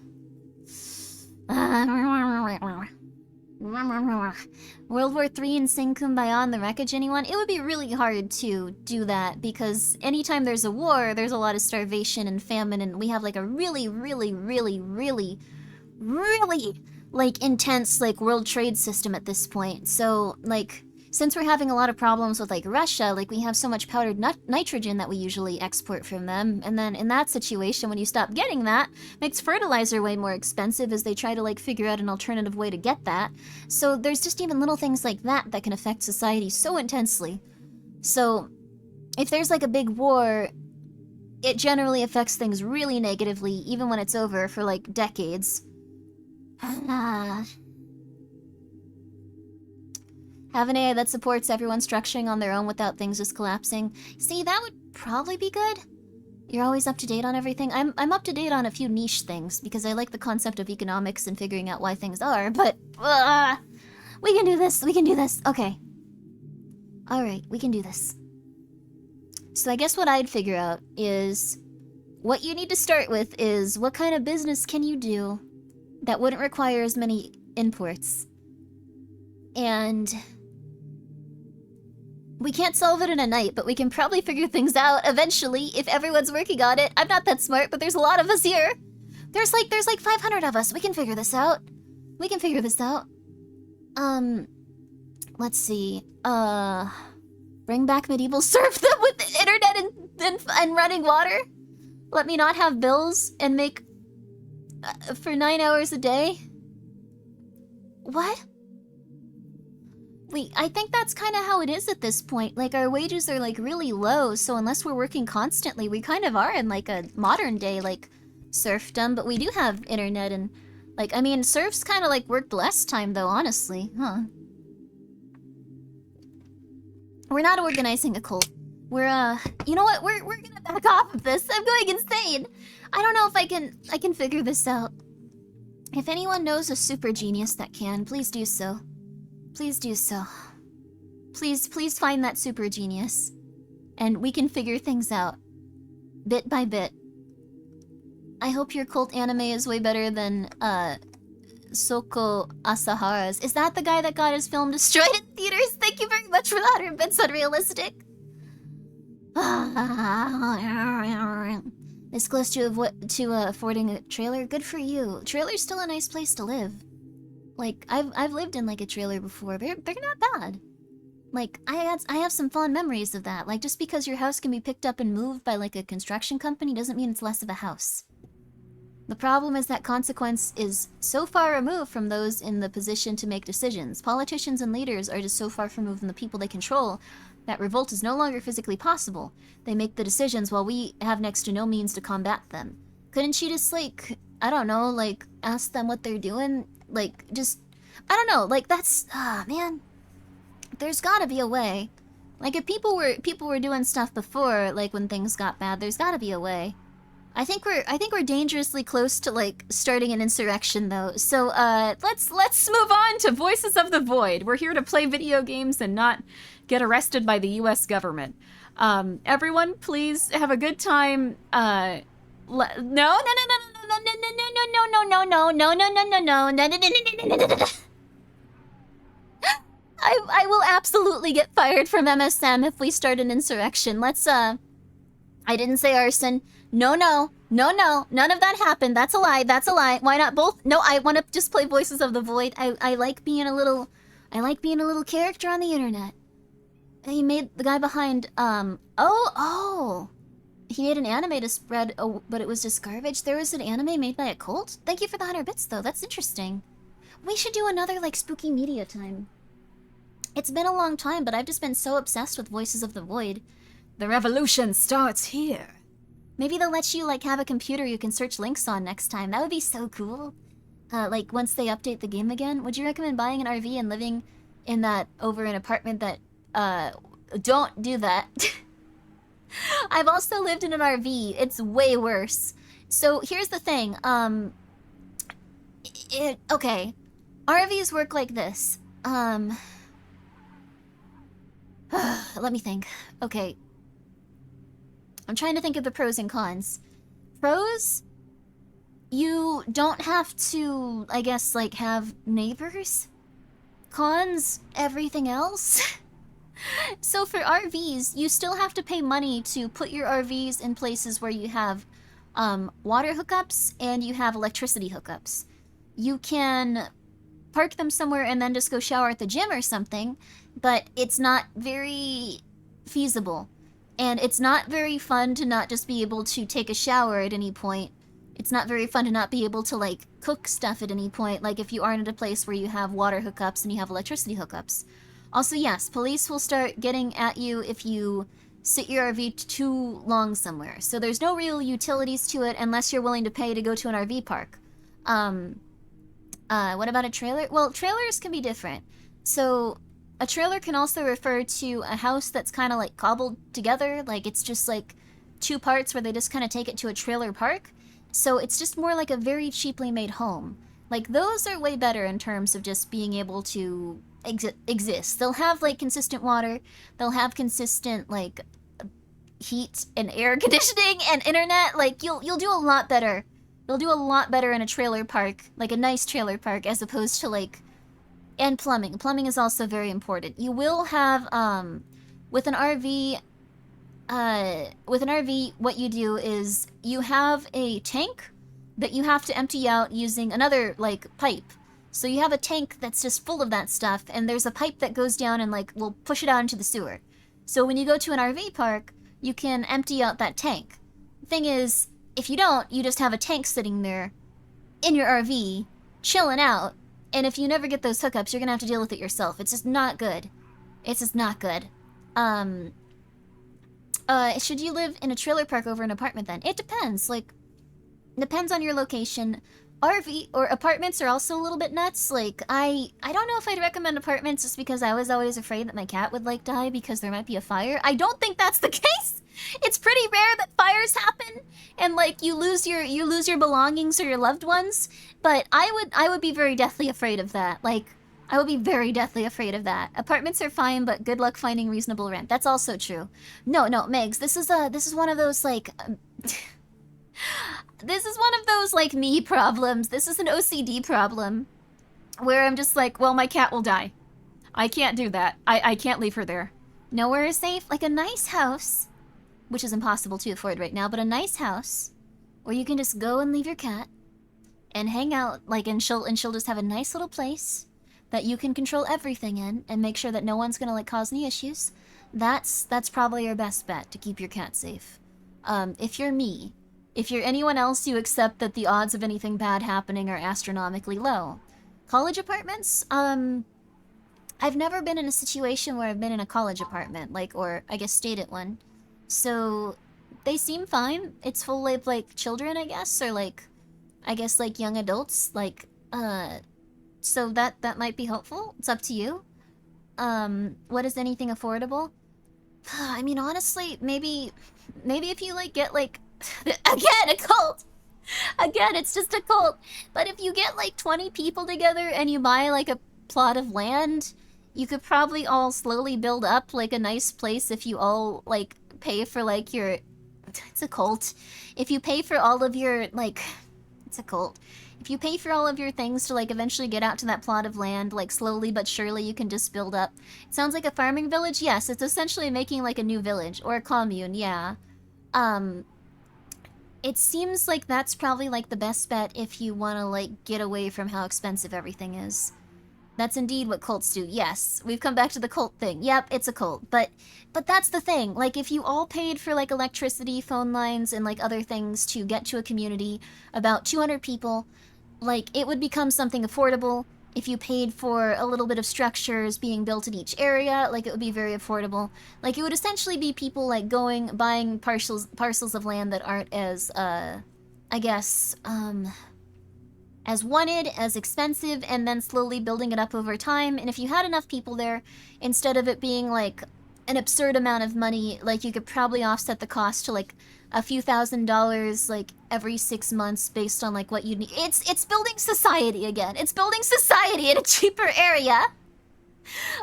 World War III and Sing Kumbaya on the wreckage, anyone? It would be really hard to do that, because anytime there's a war, there's a lot of starvation and famine, and we have, like, a really, like, intense, like, world trade system at this point. So, like... Since we're having a lot of problems with, like, Russia, like, we have so much powdered nitrogen that we usually export from them, and then in that situation, when you stop getting that, makes fertilizer way more expensive as they try to, like, figure out an alternative way to get that. So there's just even little things like that that can affect society so intensely. So, if there's, like, a big war, it generally affects things really negatively, even when it's over for, like, decades. Have an AI that supports everyone structuring on their own without things just collapsing. See, that would probably be good. You're always up to date on everything. I'm up to date on a few niche things, because I like the concept of economics and figuring out why things are, but... we can do this, okay. Alright, we can do this. So I guess what I'd figure out is... What you need to start with is, what kind of business can you do that wouldn't require as many imports? And... We can't solve it in a night, but we can probably figure things out eventually if everyone's working on it. I'm not that smart, but there's a lot of us here. There's like 500 of us. We can figure this out. Let's see. Bring back medieval serfdom with the internet and running water. Let me not have bills and make for 9 hours a day. What? I think that's kind of how it is at this point. Like, our wages are, like, really low, so unless we're working constantly, we kind of are in, like, a modern day, like, serfdom, but we do have internet and, like, I mean, serfs kind of, like, worked less time, though, honestly. Huh. We're not organizing a cult. We're, you know what? We're gonna back off of this. I'm going insane. I don't know if I can figure this out. If anyone knows a super genius that can, please do so. Please do so. Please find that super genius. And we can figure things out. Bit by bit. I hope your cult anime is way better than, Soko Asahara's. Is that the guy that got his film destroyed in theaters? Thank you very much for that, it's unrealistic. This close to affording a trailer? Good for you. Trailer's still a nice place to live. Like, I've lived in, like, a trailer before. They're not bad. Like, I have some fond memories of that. Like, just because your house can be picked up and moved by, like, a construction company doesn't mean it's less of a house. The problem is that consequence is so far removed from those in the position to make decisions. Politicians and leaders are just so far removed from the people they control that revolt is no longer physically possible. They make the decisions while we have next to no means to combat them. Couldn't she just, like, I don't know, like, ask them what they're doing? Like, just, I don't know, like, that's, man. There's gotta be a way. Like, if people were doing stuff before, like, when things got bad, there's gotta be a way. I think we're dangerously close to, like, starting an insurrection, though. So, Let's move on to Voices of the Void. We're here to play video games and not get arrested by the US government. Everyone, please have a good time. No. I will absolutely get fired from MSM if we start an insurrection. Let's, I didn't say arson. No, none of that happened. That's a lie. Why not both? No, I want to just play Voices of the Void. I like being a little character on the internet. He made the guy behind, he made an anime to spread, but it was just garbage. There was an anime made by a cult? Thank you for the 100 bits, though. That's interesting. We should do another, like, spooky media time. It's been a long time, but I've just been so obsessed with Voices of the Void. The revolution starts here. Maybe they'll let you, like, have a computer you can search links on next time. That would be so cool. Like, once they update the game again. Would you recommend buying an RV and living in that over an apartment that, don't do that. I've also lived in an RV. It's way worse. So, here's the thing. Okay. RVs work like this. Let me think. Okay. I'm trying to think of the pros and cons. Pros? You don't have to, I guess, like, have neighbors. Cons? Everything else. So for RVs, you still have to pay money to put your RVs in places where you have water hookups and you have electricity hookups. You can park them somewhere and then just go shower at the gym or something, but it's not very feasible. And it's not very fun to not just be able to take a shower at any point. It's not very fun to not be able to, like, cook stuff at any point, like if you aren't at a place where you have water hookups and you have electricity hookups. Also, yes, police will start getting at you if you sit your RV too long somewhere. So there's no real utilities to it unless you're willing to pay to go to an RV park. What about a trailer? Well, trailers can be different. So a trailer can also refer to a house that's kind of like cobbled together. Like it's just like two parts where they just kind of take it to a trailer park. So it's just more like a very cheaply made home. Like those are way better in terms of just being able to exist. They'll have like consistent water. They'll have consistent like heat and air conditioning and internet. Like you'll do a lot better. You'll do a lot better in a trailer park, like a nice trailer park, as opposed to like, and plumbing. Plumbing is also very important. You will have with an RV, what you do is you have a tank that you have to empty out using another like pipe. So you have a tank that's just full of that stuff, and there's a pipe that goes down and like will push it out into the sewer. So when you go to an RV park, you can empty out that tank. Thing is, if you don't, you just have a tank sitting there in your RV, chilling out, And if you never get those hookups, you're gonna have to deal with it yourself. It's just not good. It's just not good. Should you live in a trailer park over an apartment then? It depends. Like, depends on your location. RV or apartments are also a little bit nuts. Like, I don't know if I'd recommend apartments just because I was always afraid that my cat would, like, die because there might be a fire. I don't think that's the case! It's pretty rare that fires happen and, like, you lose your belongings or your loved ones. But I would be very deathly afraid of that. Like, I would be very deathly afraid of that. Apartments are fine, but good luck finding reasonable rent. That's also true. No, Megs, this is one of those, like... This is one of those, like, me problems. This is an OCD problem. Where I'm just like, well, my cat will die. I can't do that. I can't leave her there. Nowhere is safe. Like a nice house, which is impossible to afford right now, but a nice house where you can just go and leave your cat and hang out, like, and she'll just have a nice little place that you can control everything in and make sure that no one's gonna, like, cause any issues. That's probably your best bet to keep your cat safe. If you're me, if you're anyone else, you accept that the odds of anything bad happening are astronomically low. College apartments? I've never been in a situation where I've been in a college apartment, like, or I guess stayed at one. So, they seem fine. It's full of, like, children, I guess, or, like, I guess, like, young adults, like, so that might be helpful. It's up to you. What is anything affordable? I mean, honestly, maybe if you, like, get, like, again, a cult! Again, it's just a cult. But if you get, like, 20 people together and you buy, like, a plot of land, you could probably all slowly build up, like, a nice place if you all, like, pay for, like, your... It's a cult. If you pay for all of your, like... It's a cult. If you pay for all of your things to, like, eventually get out to that plot of land, like, slowly but surely you can just build up. It sounds like a farming village? Yes, it's essentially making, like, a new village. Or a commune, yeah. It seems like that's probably, like, the best bet if you want to, like, get away from how expensive everything is. That's indeed what cults do. Yes, we've come back to the cult thing. Yep, it's a cult. But that's the thing. Like, if you all paid for, like, electricity, phone lines, and, like, other things to get to a community, about 200 people, like, it would become something affordable. If you paid for a little bit of structures being built in each area, like, it would be very affordable. Like, it would essentially be people, like, buying parcels of land that aren't as, I guess, as wanted, as expensive, and then slowly building it up over time. And if you had enough people there, instead of it being, like, an absurd amount of money, like, you could probably offset the cost to, like, a few $1,000s, like, every 6 months based on, like, what you need. It's building society again. It's building society in a cheaper area.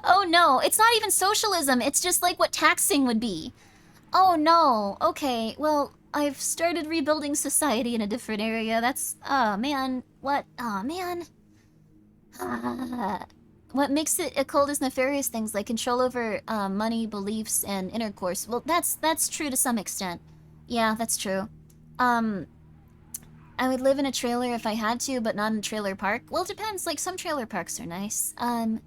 Oh no, it's not even socialism. It's just, like, what taxing would be. Oh no, okay, well, I've started rebuilding society in a different area. That's, oh man, what, oh man. What makes it a cult is nefarious things like control over money, beliefs, and intercourse. Well, that's true to some extent. Yeah, that's true. I would live in a trailer if I had to, but not in a trailer park. Well, it depends. Like, some trailer parks are nice. I'm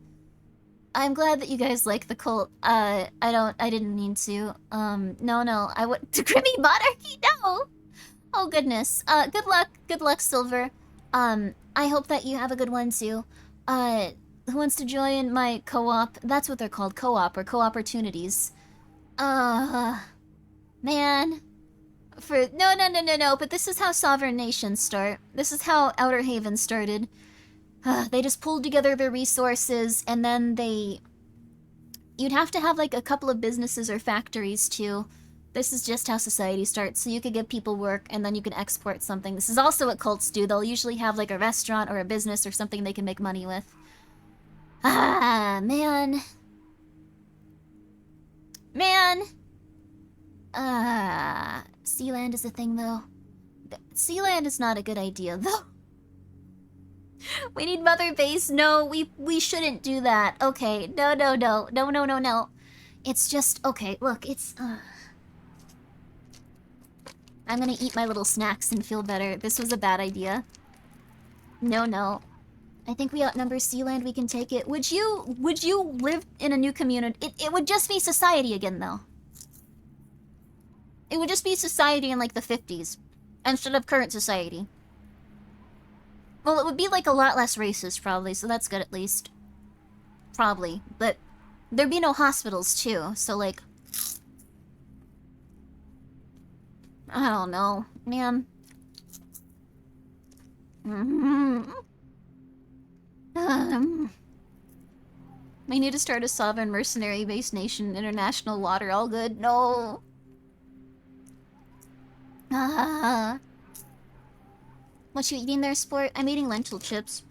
glad that you guys like the cult. I didn't mean to. No, I would... To Grimmi monarchy? No! Oh, goodness. Good luck, Silver. I hope that you have a good one, too. Who wants to join my co-op? That's what they're called, co-op, or co-opportunities. Man... No, but this is how sovereign nations start. This is how Outer Haven started. They just pulled together their resources, and then you'd have to have, like, a couple of businesses or factories, too. This is just how society starts, so you could give people work, and then you can export something. This is also what cults do. They'll usually have, like, a restaurant or a business or something they can make money with. Man. Sealand is a thing, though. Sealand is not a good idea, though. We need Mother Base. No, we shouldn't do that. Okay, no. It's just, okay, look, it's, I'm gonna eat my little snacks and feel better. This was a bad idea. No. I think we outnumber Sealand, we can take it. Would you live in a new community? It would just be society again, though. It would just be society in, like, the 50s. Instead of current society. Well, it would be like a lot less racist, probably, so that's good at least. Probably. But there'd be no hospitals, too, so like... I don't know, man. We need to start a sovereign mercenary-based nation, international water, all good. No. What you eating there, sport? I'm eating lentil chips.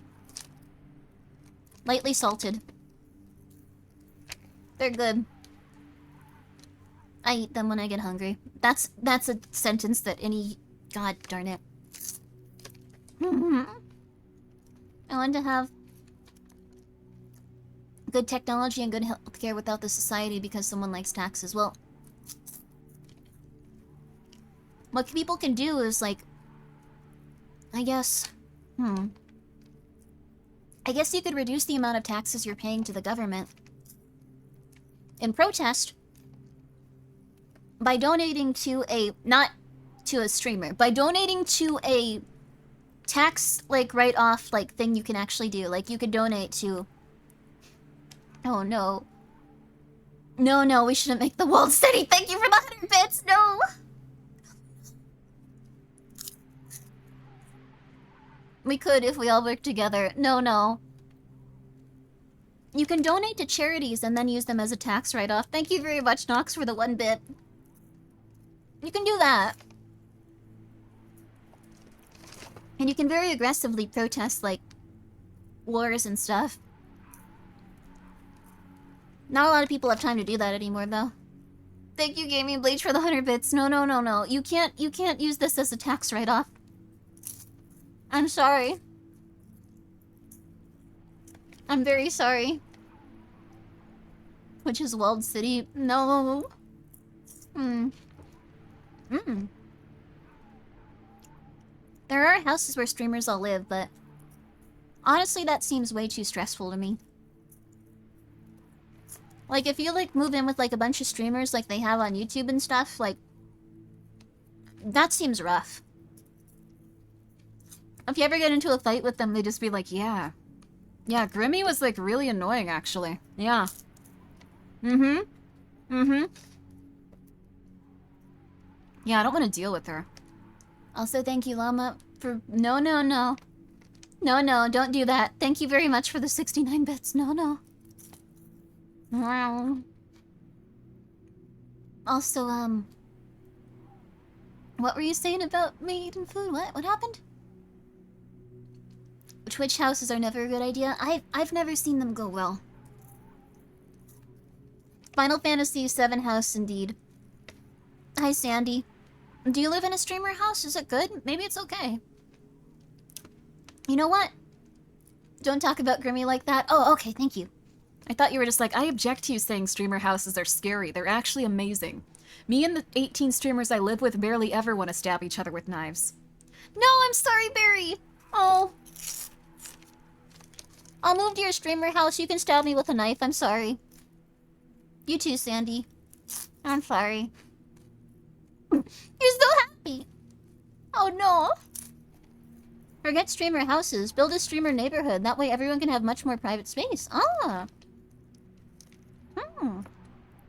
Lightly salted. They're good. I eat them when I get hungry. That's a sentence that any... God darn it. I want to have good technology and good healthcare without the society because someone likes taxes. Well, what people can do is like, I guess, I guess you could reduce the amount of taxes you're paying to the government in protest by donating to a, not to a streamer, by donating to a tax, like, write-off, like, thing you can actually do. Like, you could donate to... Oh, no. No, we shouldn't make the world steady. Thank you for the 100 bits! No! We could if we all worked together. No. You can donate to charities and then use them as a tax write-off. Thank you very much, Nox, for the 1 bit. You can do that. And you can very aggressively protest, like, wars and stuff. Not a lot of people have time to do that anymore, though. Thank you, Gaming Bleach, for the 100 bits. No. You can't use this as a tax write-off. I'm sorry. I'm very sorry. Which is walled city? No. There are houses where streamers all live, but honestly, that seems way too stressful to me. Like, if you, like, move in with, like, a bunch of streamers like they have on YouTube and stuff, like, that seems rough. If you ever get into a fight with them, they just be like, yeah. Yeah, Grimmi was, like, really annoying, actually. Yeah. Yeah, I don't want to deal with her. Also, thank you, Llama, for... No, don't do that. Thank you very much for the 69 bits. No. Also, what were you saying about me eating food? What happened? Twitch houses are never a good idea. I've never seen them go well. Final Fantasy VII house, indeed. Hi, Sandy. Do you live in a streamer house? Is it good? Maybe it's okay. You know what? Don't talk about Grimmi like that. Oh, okay, thank you. I thought you were just like, I object to you saying streamer houses are scary. They're actually amazing. Me and the 18 streamers I live with barely ever want to stab each other with knives. No, I'm sorry, Barry. Oh. I'll move to your streamer house. You can stab me with a knife. I'm sorry. You too, Sandy. I'm sorry. You're so happy. Oh, no. Forget streamer houses. Build a streamer neighborhood. That way everyone can have much more private space. Ah.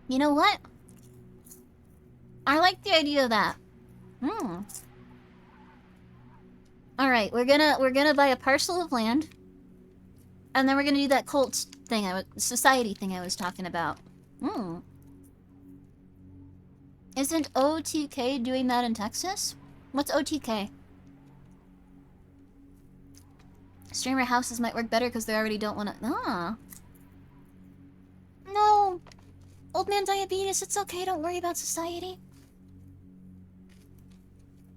You know what? I like the idea of that. Alright, we're gonna buy a parcel of land. And then we're gonna do that cult thing, society thing I was talking about. Isn't OTK doing that in Texas? What's OTK? Streamer houses might work better because they already don't want to... Ah. No. Old man diabetes, it's okay. Don't worry about society.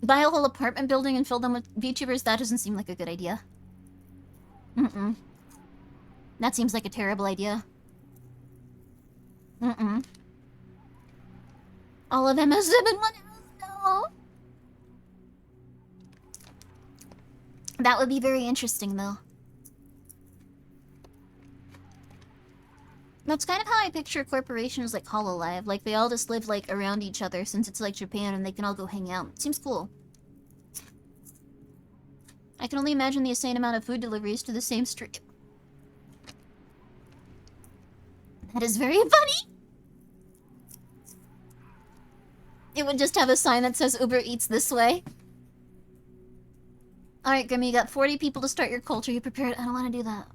Buy a whole apartment building and fill them with VTubers? That doesn't seem like a good idea. That seems like a terrible idea. All of them have live in one house, no. That would be very interesting, though. That's kind of how I picture corporations like Hololive. Like, they all just live, like, around each other since it's like Japan and they can all go hang out. Seems cool. I can only imagine the insane amount of food deliveries to the same stream. That is very funny! It would just have a sign that says Uber Eats this way. Alright, Grimmi, you got 40 people to start your cult. Are you prepared? I don't want to do that.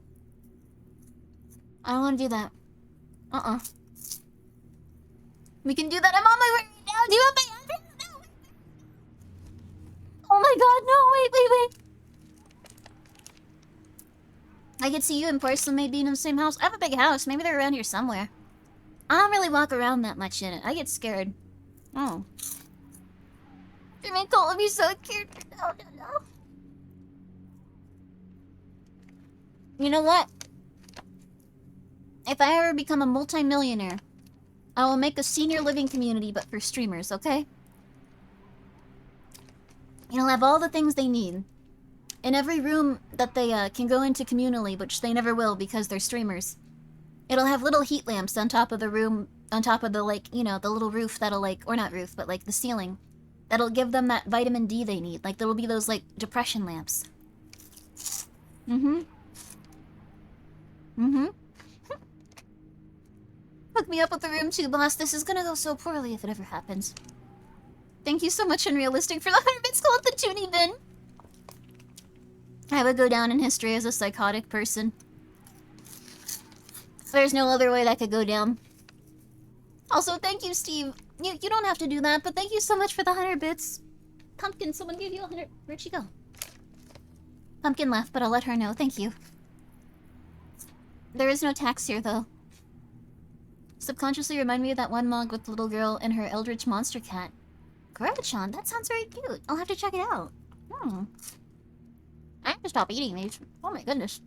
I don't want to do that. We can do that. I'm on my way right now. Do you have my address? No. Oh my god, no. Wait. I could see you and Porcelain may be in the same house. I have a big house. Maybe they're around here somewhere. I don't really walk around that much in it. I get scared. Oh. They make all of you so cute. No. You know what? If I ever become a multi-millionaire, I will make a senior living community, but for streamers, okay? You'll have all the things they need. In every room that they can go into communally, which they never will because they're streamers. It'll have little heat lamps on top of the room, on top of the, like, you know, the little roof that'll, like, or not roof, but, like, the ceiling. That'll give them that vitamin D they need. Like, there'll be those, like, depression lamps. Hook me up with the room too, boss. This is gonna go so poorly if it ever happens. Thank you so much, Unrealistic, for the 100 bits. Call it the Toonie Bin. I would go down in history as a psychotic person. There's no other way that could go down. Also, thank you, Steve. You don't have to do that, but thank you so much for the 100 bits. Pumpkin, someone gave you 100. Where'd she go? Pumpkin left, but I'll let her know. Thank you. There is no tax here, though. Subconsciously remind me of that one mug with the little girl and her eldritch monster cat. Gorabachon, that sounds very cute. I'll have to check it out. I have to stop eating these. Oh my goodness.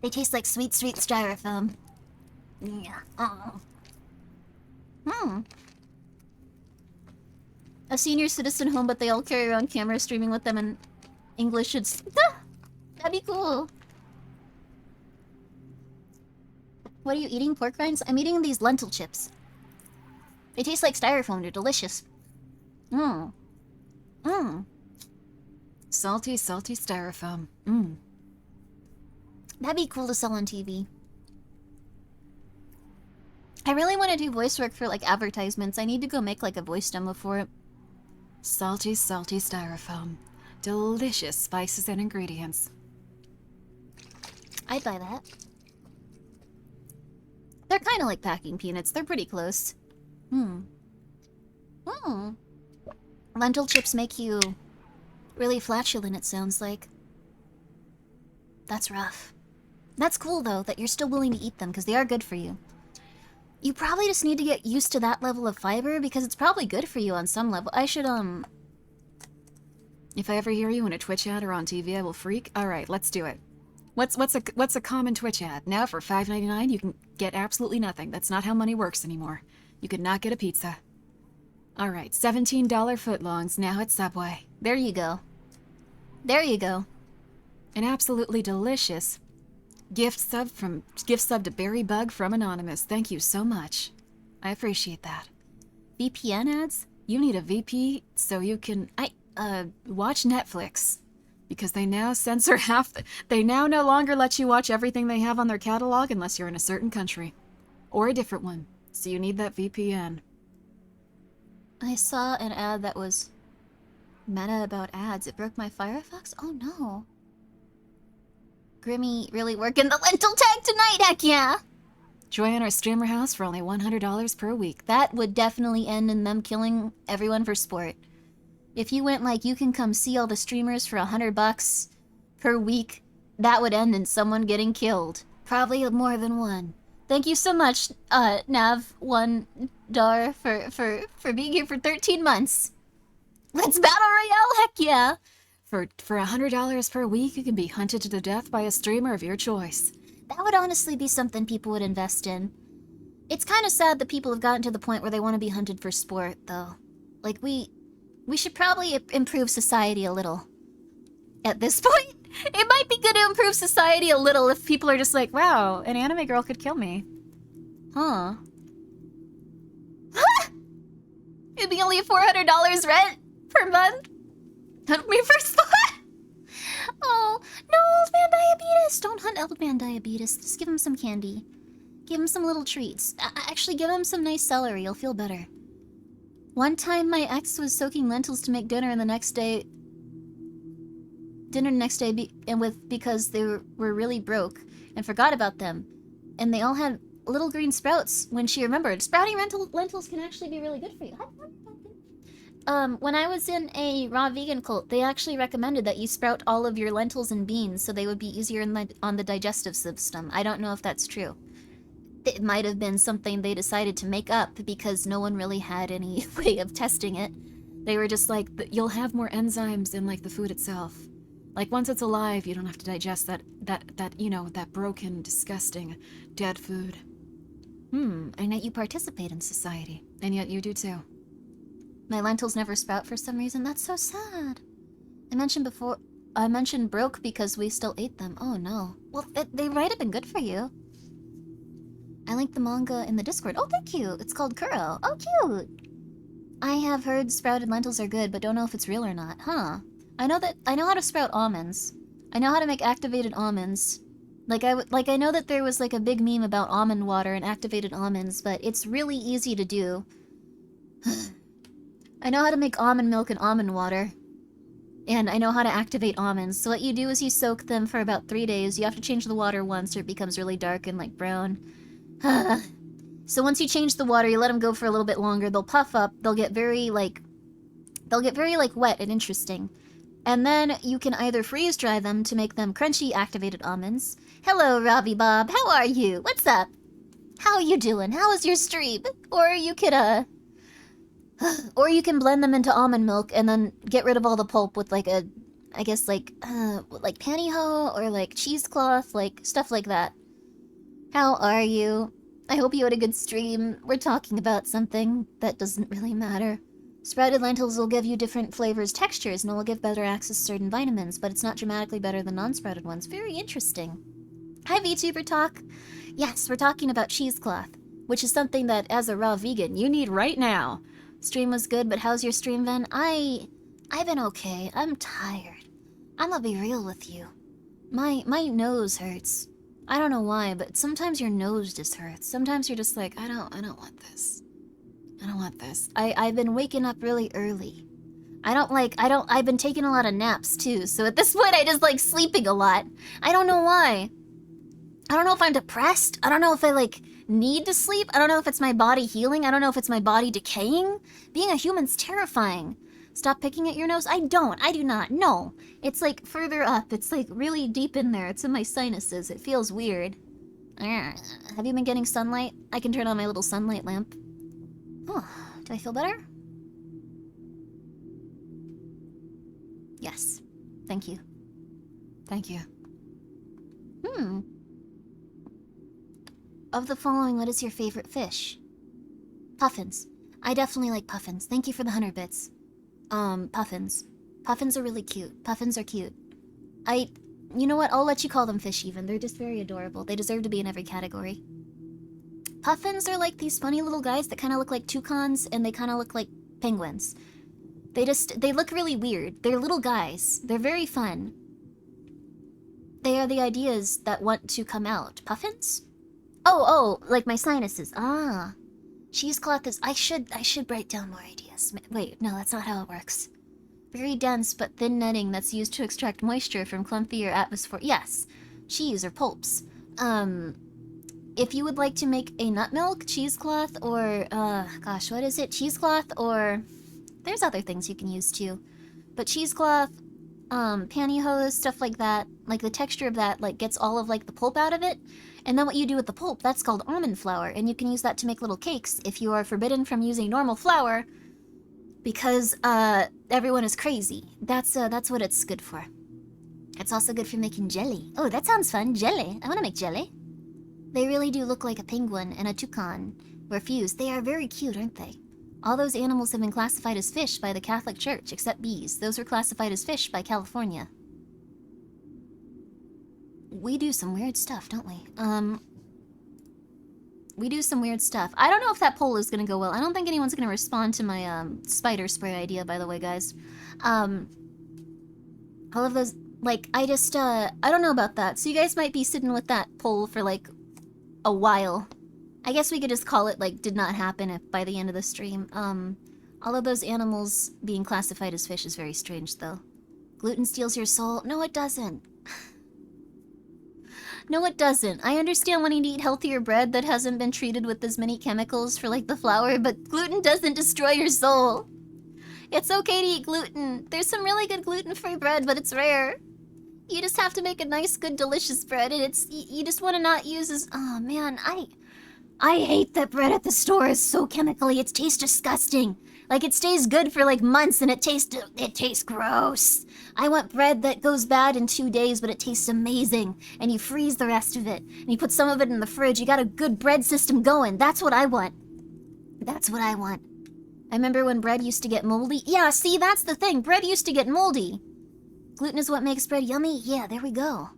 They taste like sweet, sweet styrofoam. Yeah. A senior citizen home, but they all carry around cameras streaming with them in English. That'd be cool. What are you eating? Pork rinds? I'm eating these lentil chips. They taste like styrofoam. They're delicious. Salty, salty styrofoam. That'd be cool to sell on TV. I really want to do voice work for, like, advertisements. I need to go make, like, a voice demo for it. Salty, salty styrofoam. Delicious spices and ingredients. I'd buy that. They're kind of like packing peanuts. They're pretty close. Lentil chips make you really flatulent, it sounds like. That's rough. That's cool, though, that you're still willing to eat them, because they are good for you. You probably just need to get used to that level of fiber, because it's probably good for you on some level. I should, If I ever hear you in a Twitch ad or on TV, I will freak. Alright, let's do it. What's a common Twitch ad? Now for $5.99 you can get absolutely nothing. That's not how money works anymore. You could not get a pizza. Alright, $17 footlongs now at Subway. There you go. There you go. An absolutely delicious gift sub to Berry Bug from Anonymous. Thank you so much. I appreciate that. VPN ads? You need a VP so you can watch Netflix. Because they now censor they now no longer let you watch everything they have on their catalog unless you're in a certain country. Or a different one. So you need that VPN. I saw an ad that was meta about ads. It broke my Firefox? Oh no. Grimmi really working the lentil tag tonight, heck yeah! Join our streamer house for only $100 per week. That would definitely end in them killing everyone for sport. If you went like, you can come see all the streamers for $100 per week, that would end in someone getting killed. Probably more than one. Thank you so much, Nav1 for being here for 13 months. Let's battle royale, heck yeah! For $100 per week, you can be hunted to the death by a streamer of your choice. That would honestly be something people would invest in. It's kind of sad that people have gotten to the point where they want to be hunted for sport, though. Like, we should probably improve society a little. At this point, it might be good to improve society a little if people are just like, Wow, an anime girl could kill me. huh? It'd be only $400 rent per per month. That'll be my first thought. Oh, no, old man diabetes. Don't hunt old man diabetes. Just give him some candy. Give him some little treats. Actually, give him some nice celery. You'll feel better. One time, my ex was soaking lentils to make dinner, and the next day... because they were really broke and forgot about them. And they all had little green sprouts when she remembered. Sprouting lentils can actually be really good for you. When I was in a raw vegan cult, they actually recommended that you sprout all of your lentils and beans so they would be easier on the digestive system. I don't know if that's true. It might have been something they decided to make up because no one really had any way of testing it. They were just like, you'll have more enzymes in, like, the food itself. Like, once it's alive, you don't have to digest that broken, disgusting, dead food. And yet you participate in society. And yet you do too. My lentils never sprout for some reason. That's so sad. I mentioned broke because we still ate them. Oh no. Well, they might have been good for you. I linked the manga in the Discord. Oh, thank you. It's called Kuro. Oh, cute. I have heard sprouted lentils are good, but don't know if it's real or not. Huh. I know how to sprout almonds. I know how to make activated almonds. I know that there was like a big meme about almond water and activated almonds, but it's really easy to do. I know how to make almond milk and almond water. And I know how to activate almonds. So what you do is you soak them for about 3 days. You have to change the water once or it becomes really dark and like brown. So once you change the water, you let them go for a little bit longer. They'll puff up. They'll get very wet and interesting. And then you can either freeze dry them to make them crunchy activated almonds. Hello, Robbie Bob. How are you? What's up? How are you doing? How was your stream? Or you could blend them into almond milk and then get rid of all the pulp with like pantyhose or like cheesecloth, like stuff like that. How are you? I hope you had a good stream. We're talking about something that doesn't really matter. Sprouted lentils will give you different flavors, textures, and will give better access to certain vitamins, but it's not dramatically better than non-sprouted ones. Very interesting. Hi, VTuber Talk. Yes, we're talking about cheesecloth, which is something that, as a raw vegan, you need right now. Stream was good, but how's your stream, Ven? I've been okay. I'm tired. I'm gonna be real with you. My nose hurts. I don't know why, but sometimes your nose just hurts. Sometimes you're just like, I don't want this. I don't want this. I've been waking up really early. I've been taking a lot of naps too, so at this point I just like sleeping a lot. I don't know why. I don't know if I'm depressed. I don't know if I like need to sleep. I don't know if it's my body healing. I don't know if it's my body decaying. Being a human's terrifying. Stop picking at your nose. I do not. No. It's like further up. It's like really deep in there. It's in my sinuses. It feels weird. Have you been getting sunlight? I can turn on my little sunlight lamp. Oh, do I feel better? Yes. Thank you. Thank you. Of the following, what is your favorite fish? Puffins. I definitely like puffins. Thank you for the 100 bits. Puffins. Puffins are really cute. Puffins are cute. You know what? I'll let you call them fish even. They're just very adorable. They deserve to be in every category. Puffins are like these funny little guys that kind of look like toucans and they kind of look like penguins. They look really weird. They're little guys. They're very fun. They are the ideas that want to come out. Puffins? Oh, like my sinuses. Ah. Cheesecloth is... I should write down more ideas. Wait, no, that's not how it works. Very dense but thin netting that's used to extract moisture from clumpier atmosphere. Yes. Cheese or pulps. If you would like to make a nut milk, cheesecloth, or... gosh, what is it? Cheesecloth or... There's other things you can use too. But cheesecloth, pantyhose, stuff like that. Like the texture of that like gets all of like the pulp out of it. And then what you do with the pulp, that's called almond flour. And you can use that to make little cakes if you are forbidden from using normal flour. Because everyone is crazy. That's what it's good for. It's also good for making jelly. Oh, that sounds fun. Jelly. I want to make jelly. They really do look like a penguin and a toucan were fused. They are very cute, aren't they? All those animals have been classified as fish by the Catholic Church, except bees. Those were classified as fish by California. We do some weird stuff, don't we? We do some weird stuff. I don't know if that poll is gonna go well. I don't think anyone's gonna respond to my spider spray idea, by the way, guys. All of those, like, I don't know about that. So you guys might be sitting with that poll for like a while. I guess we could just call it like did not happen if by the end of the stream. All of those animals being classified as fish is very strange, though. Gluten steals your soul. No, it doesn't. No, it doesn't. I understand wanting to eat healthier bread that hasn't been treated with as many chemicals for, like, the flour, but gluten doesn't destroy your soul. It's okay to eat gluten. There's some really good gluten-free bread, but it's rare. You just have to make a nice, good, delicious bread, and you just want to not use as... Oh, man, I hate that bread at the store is so chemically. It tastes disgusting. Like, it stays good for, like, months, and it tastes gross. I want bread that goes bad in 2 days, but it tastes amazing. And you freeze the rest of it. And you put some of it in the fridge. You got a good bread system going. That's what I want. That's what I want. I remember when bread used to get moldy. Yeah, see, that's the thing. Bread used to get moldy. Gluten is what makes bread yummy? Yeah, there we go.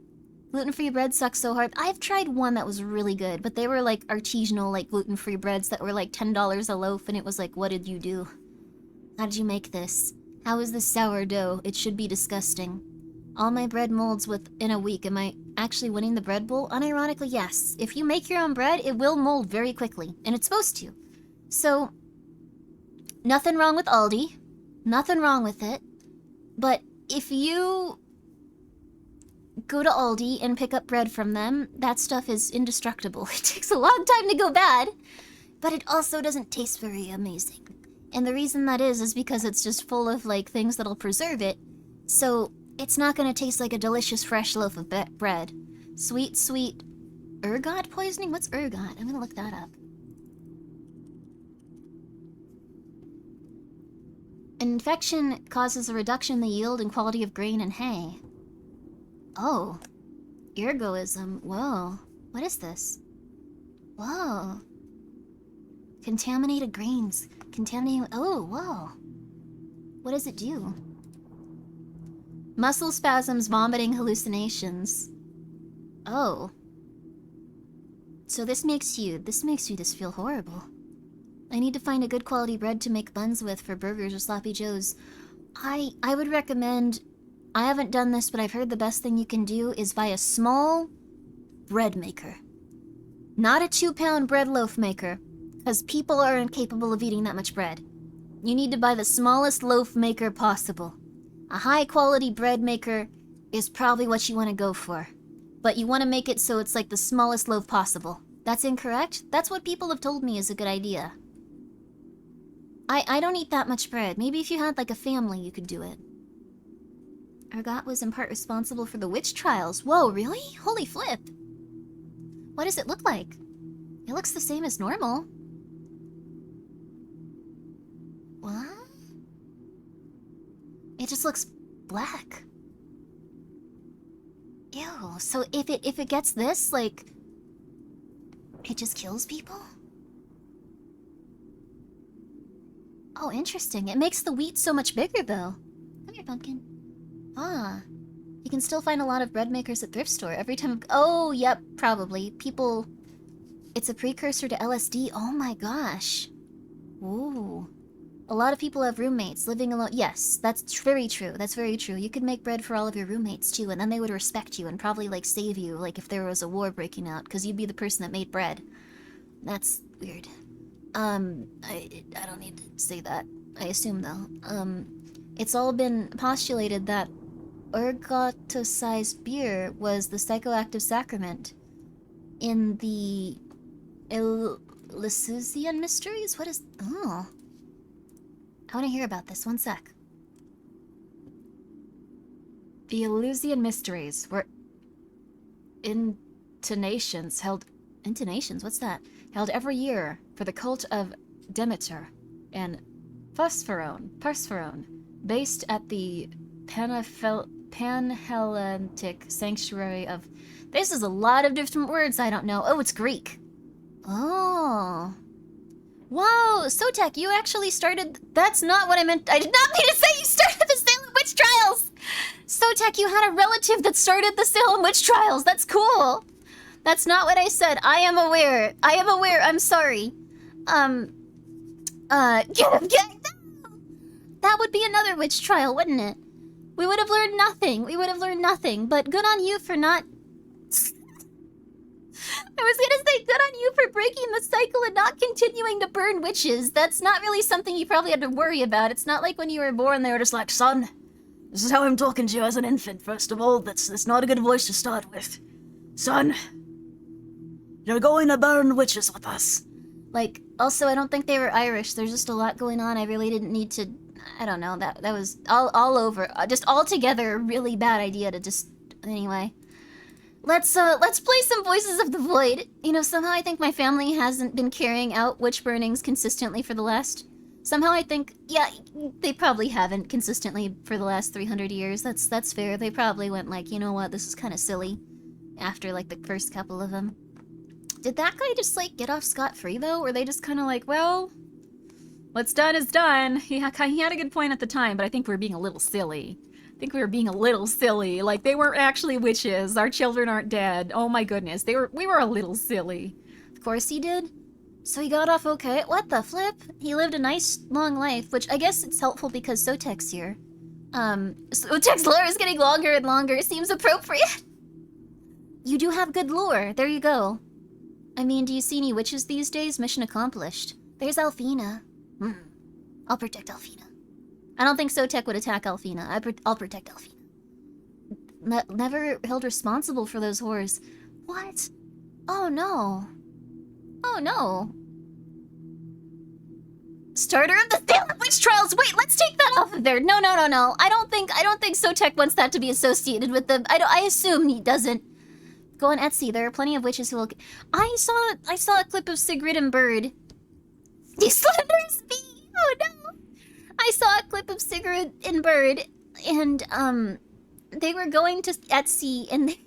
Gluten-free bread sucks so hard. I've tried one that was really good, but they were, like, artisanal, like, gluten-free breads that were, like, $10 a loaf, and it was like, what did you do? How did you make this? How is this sourdough? It should be disgusting. All my bread molds within a week. Am I actually winning the bread bowl? Unironically, yes. If you make your own bread, it will mold very quickly. And it's supposed to. So, nothing wrong with Aldi. Nothing wrong with it. But if you go to Aldi and pick up bread from them, that stuff is indestructible. It takes a long time to go bad. But it also doesn't taste very amazing. And the reason that is because it's just full of, like, things that'll preserve it. So, it's not gonna taste like a delicious fresh loaf of bread. Sweet, sweet ergot poisoning? What's ergot? I'm gonna look that up. An infection causes a reduction in the yield and quality of grain and hay. Oh. Ergoism. Whoa. What is this? Whoa. Contaminated grains. Contaminating... Oh, whoa. What does it do? Muscle spasms, vomiting, hallucinations. Oh. So this makes you just feel horrible. I need to find a good quality bread to make buns with for burgers or sloppy joes. I would recommend... I haven't done this, but I've heard the best thing you can do is buy a small bread maker. Not a 2-pound bread loaf maker. Because people are incapable of eating that much bread. You need to buy the smallest loaf maker possible. A high-quality bread maker is probably what you want to go for. But you want to make it so it's like the smallest loaf possible. That's incorrect? That's what people have told me is a good idea. I don't eat that much bread. Maybe if you had like a family, you could do it. Ergot was in part responsible for the witch trials. Whoa, really? Holy flip. What does it look like? It looks the same as normal. What? It just looks black. Ew, so if it gets this, like, it just kills people? Oh, interesting. It makes the wheat so much bigger, though. Come here, pumpkin. Ah. You can still find a lot of bread makers at thrift store. Every time... Oh, yep, probably. People... It's a precursor to LSD. Oh my gosh. Ooh. A lot of people have roommates living alone. Yes, that's very true. That's very true. You could make bread for all of your roommates, too, and then they would respect you and probably, like, save you, like, if there was a war breaking out, because you'd be the person that made bread. That's weird. I don't need to say that. I assume, though. It's all been postulated that ergotosized beer was the psychoactive sacrament in the Eleusinian mysteries? What is... Oh. I want to hear about this. One sec. The Eleusinian mysteries were intonations held... Intonations? What's that? Held every year for the cult of Demeter and Persephone, based at the Panhellenistic sanctuary of... This is a lot of different words I don't know. Oh, it's Greek. Oh. Whoa, Sotek, you actually started... That's not what I meant. I did not mean to say you started the Salem Witch Trials! Sotek, you had a relative that started the Salem Witch Trials. That's cool. That's not what I said. I am aware. I am aware. I'm sorry. Get him. That would be another witch trial, wouldn't it? We would have learned nothing. We would have learned nothing. But good on you for not... I was gonna say good on you for breaking the cycle and not continuing to burn witches. That's not really something you probably had to worry about. It's not like when you were born they were just like, son, this is how I'm talking to you as an infant, first of all. That's not a good voice to start with. Son, you're going to burn witches with us. Like, also, I don't think they were Irish. There's just a lot going on. I really didn't need to... I don't know. That was all over. Just altogether a really bad idea to just... Anyway. Let's play some Voices of the Void. You know, somehow I think my family hasn't been carrying out witch burnings consistently for the last... Somehow I think... Yeah, they probably haven't consistently for the last 300 years. That's fair. They probably went like, you know what, this is kind of silly. After, like, the first couple of them. Did that guy just, like, get off scot-free, though? Were they just kind of like, well... What's done is done. He had a good point at the time, but I think we were being a little silly. Like, they weren't actually witches. Our children aren't dead. Oh my goodness. We were a little silly. Of course he did. So he got off okay. What the flip? He lived a nice, long life, which I guess it's helpful because Sotek's here. Sotek's lore is getting longer and longer. It seems appropriate. You do have good lore. There you go. I mean, do you see any witches these days? Mission accomplished. There's Alfina. I'll protect Alfina. I don't think Sotek would attack Alfina. I'll protect Alfina. Never held responsible for those whores. What? Oh no. Oh no. Starter of the Salem Witch Trials! Wait, let's take that off of there. No. I don't think Sotek wants that to be associated with them. I assume he doesn't. Go on Etsy. There are plenty of witches who will... I saw a clip of Sigrid and Bird. The Slender's Bee! Oh no! I saw a clip of Sigrid and Bird, and, they were going to Etsy, and they...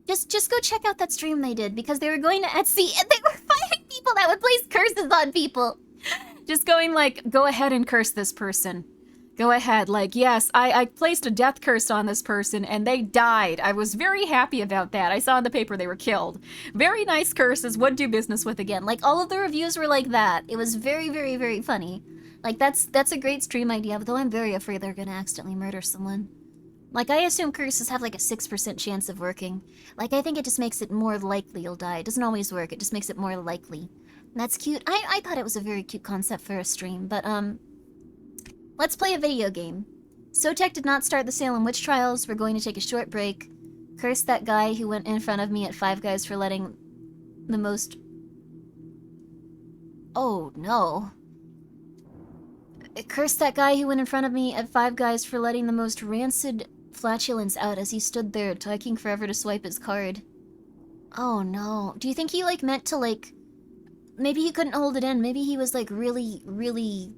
Just go check out that stream they did, because they were going to Etsy, and they were finding people that would place curses on people! Just going like, go ahead and curse this person. Go ahead, like, yes, I placed a death curse on this person, and they died. I was very happy about that. I saw in the paper they were killed. Very nice curses, would do business with again. Like, all of the reviews were like that. It was very, very, very funny. Like, that's a great stream idea, but though I'm very afraid they're gonna accidentally murder someone. Like, I assume curses have like a 6% chance of working. Like, I think it just makes it more likely you'll die. It doesn't always work, it just makes it more likely. And that's cute. I thought it was a very cute concept for a stream, but, let's play a video game. Sotek did not start the Salem Witch Trials. We're going to take a short break. Curse that guy who went in front of me at Five Guys for letting the most... Oh, no. Curse that guy who went in front of me at Five Guys for letting the most rancid flatulence out as he stood there, taking forever to swipe his card. Oh, no. Do you think he, like, meant to, like... Maybe he couldn't hold it in. Maybe he was, like, really, really...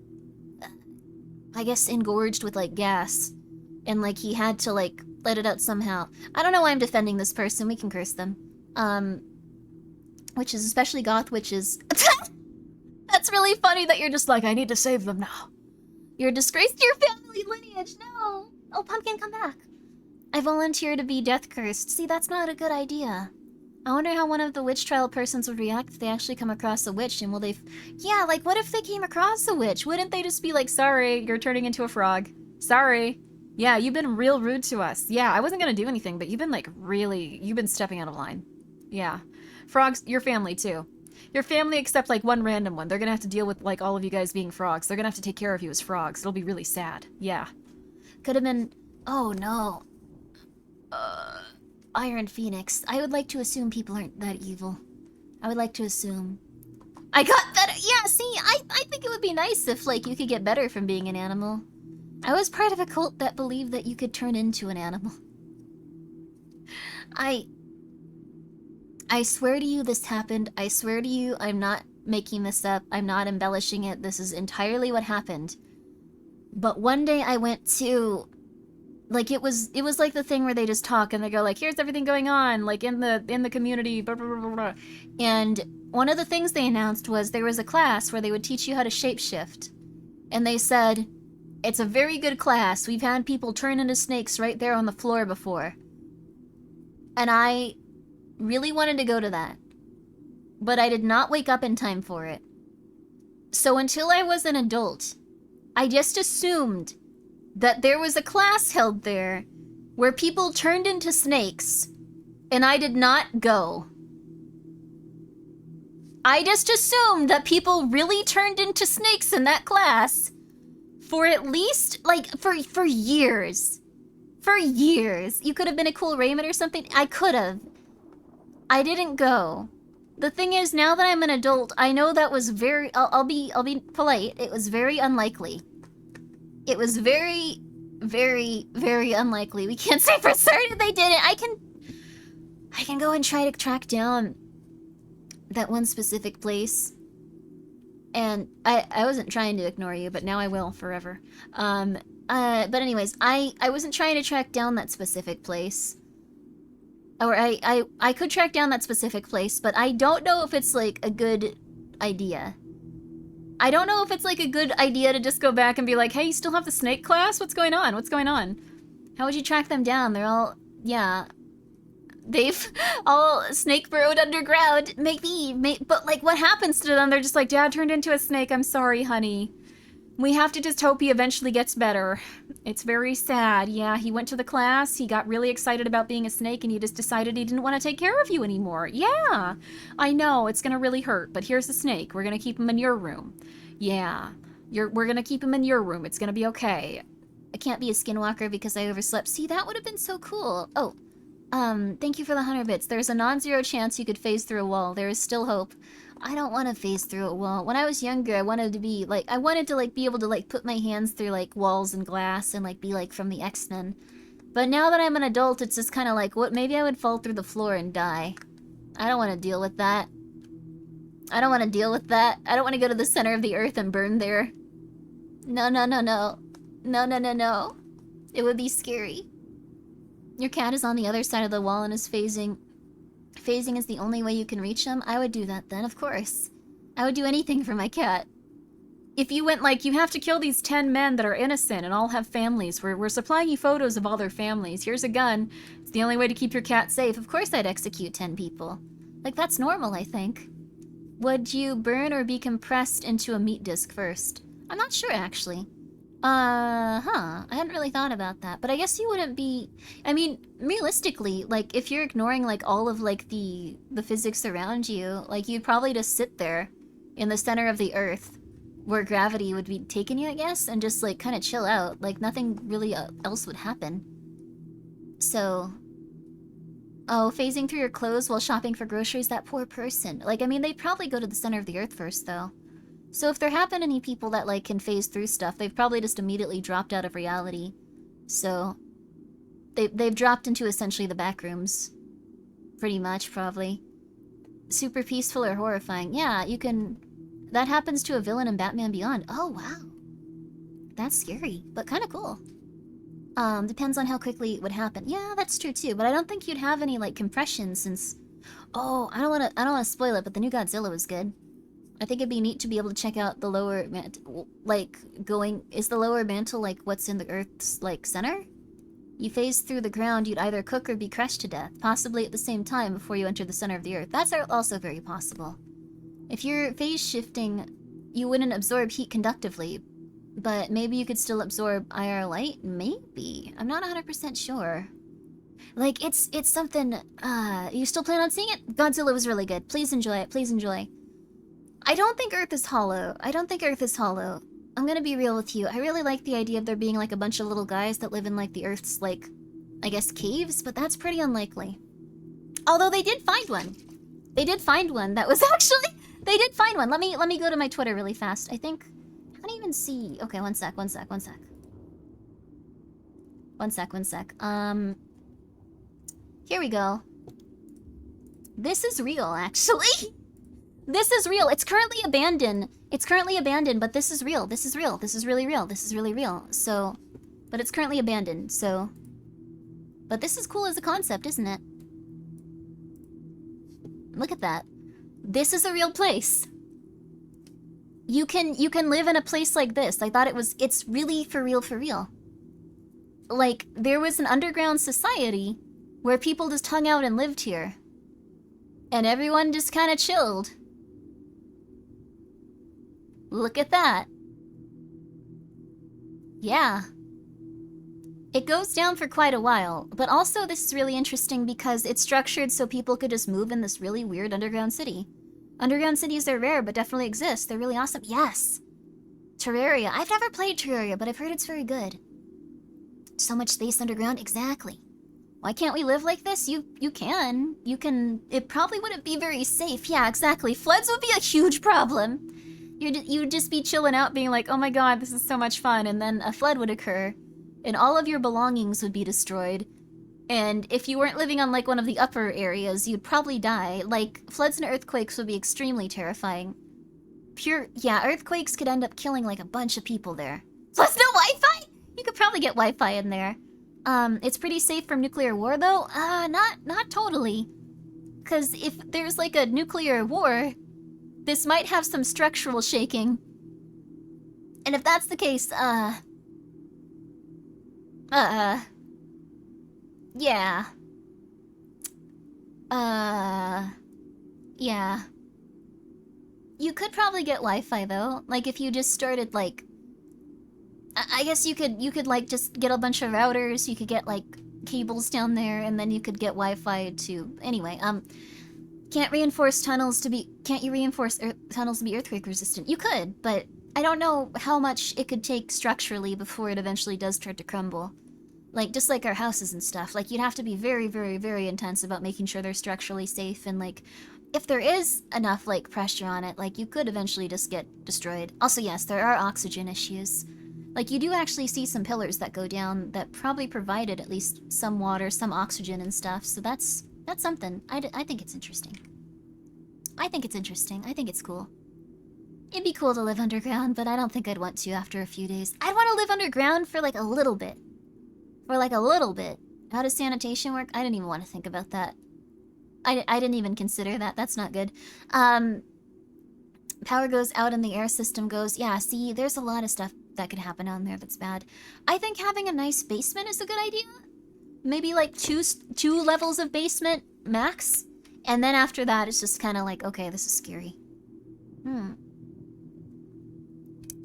I guess engorged with, like, gas. And, like, he had to, like, let it out somehow. I don't know why I'm defending this person. We can curse them. Witches, especially goth witches. That's really funny that you're just like, I need to save them now. You're a disgrace to your family lineage. No. Oh, Pumpkin, come back. I volunteer to be death cursed. See, that's not a good idea. I wonder how one of the witch trial persons would react if they actually come across a witch, and will they... Yeah, like, what if they came across a witch? Wouldn't they just be like, sorry, you're turning into a frog. Sorry. Yeah, you've been real rude to us. Yeah, I wasn't gonna do anything, but you've been, like, really... You've been stepping out of line. Yeah. Frogs, your family, too. Your family except, like, one random one. They're gonna have to deal with, like, all of you guys being frogs. They're gonna have to take care of you as frogs. It'll be really sad. Yeah. Could have been... Oh, no. Iron Phoenix. I would like to assume people aren't that evil. I would like to assume. I got better! Yeah, see, I think it would be nice if, like, you could get better from being an animal. I was part of a cult that believed that you could turn into an animal. I swear to you this happened. I swear to you I'm not making this up. I'm not embellishing it. This is entirely what happened. But one day I went to... Like, it was like the thing where they just talk and they go like, here's everything going on, like, in the community, blah, blah, blah, blah. And one of the things they announced was there was a class where they would teach you how to shapeshift. And they said, it's a very good class. We've had people turn into snakes right there on the floor before. And I Really wanted to go to that. But I did not wake up in time for it. So until I was an adult, I just assumed that there was a class held there where people turned into snakes, and I did not go. I just assumed that people really turned into snakes in that class for at least, like, for years. For years. You could have been a cool Raymond or something. I could have. I didn't go. The thing is, now that I'm an adult, I know that was very... I'll be polite. It was very unlikely. It was very, very, very unlikely. We can't say for certain they did it. I can go and try to track down that one specific place. And I wasn't trying to ignore you, but now I will forever. But anyways, I wasn't trying to track down that specific place. Or I could track down that specific place, but I don't know if it's like a good idea. I don't know if it's like a good idea to just go back and be like, hey, you still have the snake class? What's going on? What's going on? How would you track them down? They're all, yeah. They've all snake burrowed underground. Maybe, but like what happens to them? They're just like, Dad turned into a snake. I'm sorry, honey. We have to just hope he eventually gets better. It's very sad. Yeah, he went to the class, he got really excited about being a snake, and he just decided he didn't want to take care of you anymore. Yeah, I know, it's gonna really hurt, but here's the snake. We're gonna keep him in your room. Yeah, we're gonna keep him in your room. It's gonna be okay. I can't be a skinwalker because I overslept. See, that would have been so cool. Oh, thank you for the 100 bits. There's a non-zero chance you could phase through a wall. There is still hope. I don't want to phase through a wall. When I was younger, I wanted to be, like, I wanted to, like, be able to, like, put my hands through, like, walls and glass and, like, be, like, from the X-Men. But now that I'm an adult, it's just kind of like, what, maybe I would fall through the floor and die. I don't want to deal with that. I don't want to deal with that. I don't want to go to the center of the earth and burn there. No, no, no, no. No, no, no, no. It would be scary. Your cat is on the other side of the wall and is phasing. Phasing is the only way you can reach him? I would do that then, of course. I would do anything for my cat. If you went like, you have to kill these 10 men that are innocent and all have families. We're supplying you photos of all their families. Here's a gun. It's the only way to keep your cat safe. Of course I'd execute 10 people. Like, that's normal, I think. Would you burn or be compressed into a meat disc first? I'm not sure, actually. I hadn't really thought about that, but I guess you wouldn't be... I mean, realistically, like, if you're ignoring, like, all of, like, the physics around you, like, you'd probably just sit there in the center of the earth where gravity would be taking you, I guess, and just, like, kind of chill out. Like, nothing really else would happen. So... Oh, phasing through your clothes while shopping for groceries? That poor person. Like, I mean, they'd probably go to the center of the earth first, though. So if there happen any people that, like, can phase through stuff, they've probably just immediately dropped out of reality. So, they've dropped into essentially the back rooms. Pretty much, probably. Super peaceful or horrifying. Yeah, you can... That happens to a villain in Batman Beyond. Oh, wow. That's scary, but kind of cool. Depends on how quickly it would happen. Yeah, that's true too, but I don't think you'd have any, like, compression since... Oh, I don't wanna spoil it, but the new Godzilla was good. I think it'd be neat to be able to check out the lower mantle, like, going... Is the lower mantle, like, what's in the Earth's, like, center? You phase through the ground, you'd either cook or be crushed to death, possibly at the same time before you enter the center of the Earth. That's also very possible. If you're phase shifting, you wouldn't absorb heat conductively, but maybe you could still absorb IR light? Maybe. I'm not 100% sure. Like, it's something... you still plan on seeing it? Godzilla was really good. Please enjoy it. Please enjoy. I don't think Earth is hollow. I don't think Earth is hollow. I'm gonna be real with you. I really like the idea of there being, like, a bunch of little guys that live in, like, the Earth's, like, I guess caves, but that's pretty unlikely. Although they did find one. They did find one that was actually... They did find one. Let me go to my Twitter really fast. I think... I can't even see... Okay, one sec. Here we go. This is real, actually. This is real. It's currently abandoned. It's currently abandoned, but this is real. This is real. This is really real. This is really real. So, but it's currently abandoned, so... But this is cool as a concept, isn't it? Look at that. This is a real place. You can live in a place like this. I thought it's really for real, for real. Like, there was an underground society where people just hung out and lived here. And everyone just kind of chilled. Look at that. Yeah. It goes down for quite a while, but also this is really interesting because it's structured so people could just move in this really weird underground city. Underground cities are rare, but definitely exist. They're really awesome. Yes! Terraria. I've never played Terraria, but I've heard it's very good. So much space underground. Exactly. Why can't we live like this? You can. You can. It probably wouldn't be very safe. Yeah, exactly. Floods would be a huge problem. You'd just be chilling out being like, oh my god, this is so much fun, and then a flood would occur, and all of your belongings would be destroyed. And if you weren't living on like one of the upper areas, you'd probably die. Like, floods and earthquakes would be extremely terrifying. Yeah, earthquakes could end up killing like a bunch of people there. Plus no Wi-Fi? You could probably get Wi-Fi in there. It's pretty safe from nuclear war though? Not totally. Cause if there's like a nuclear war, this might have some structural shaking. And if that's the case, yeah. Yeah. You could probably get Wi-Fi though. Like if you just started like, I guess you could like just get a bunch of routers. You could get like cables down there, and then you could get Wi-Fi too. Anyway, can't you reinforce tunnels to be earthquake resistant? You could, but I don't know how much it could take structurally before it eventually does start to crumble. Like, just like our houses and stuff. Like, you'd have to be very, very, very intense about making sure they're structurally safe, and like, if there is enough, like, pressure on it, like, you could eventually just get destroyed. Also, yes, there are oxygen issues. Like, you do actually see some pillars that go down that probably provided at least some water, some oxygen and stuff, so that's something. I think it's interesting. I think it's interesting. I think it's cool. It'd be cool to live underground, but I don't think I'd want to after a few days. I'd want to live underground for like a little bit. For like a little bit. How does sanitation work? I didn't even want to think about that. I didn't even consider that. That's not good. Power goes out and the air system goes. Yeah, see, there's a lot of stuff that could happen on there that's bad. I think having a nice basement is a good idea. Maybe like two levels of basement max. And then after that, it's just kind of like, okay, this is scary.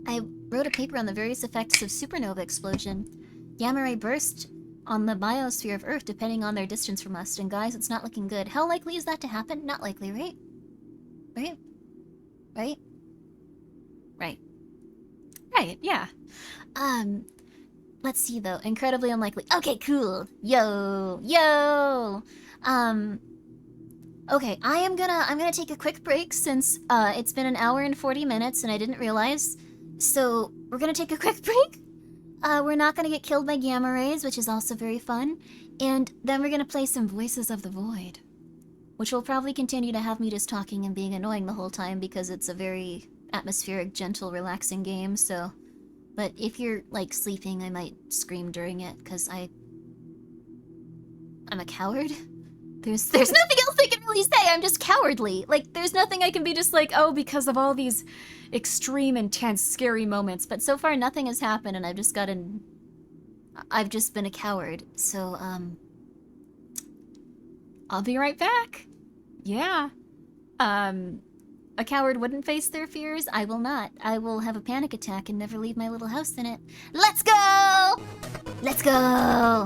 I wrote a paper on the various effects of supernova explosion. Gamma ray burst on the biosphere of Earth depending on their distance from us. And guys, it's not looking good. How likely is that to happen? Not likely, right? Right? Right? Right. Right, yeah. Let's see though. Incredibly unlikely. Okay, cool. Yo. Okay, I'm gonna take a quick break since it's been an hour and 40 minutes and I didn't realize. So we're gonna take a quick break. We're not gonna get killed by gamma rays, which is also very fun. And then we're gonna play some Voices of the Void, which will probably continue to have me just talking and being annoying the whole time because it's a very atmospheric, gentle, relaxing game, so... But if you're, like, sleeping, I might scream during it, because I'm a coward. There's nothing else I can really say, I'm just cowardly. Like, there's nothing I can be just like, oh, because of all these extreme, intense, scary moments. But so far, nothing has happened, and I've just been a coward. So, I'll be right back. Yeah. A coward wouldn't face their fears. I will not. I will have a panic attack and never leave my little house in it. Let's go! Let's go!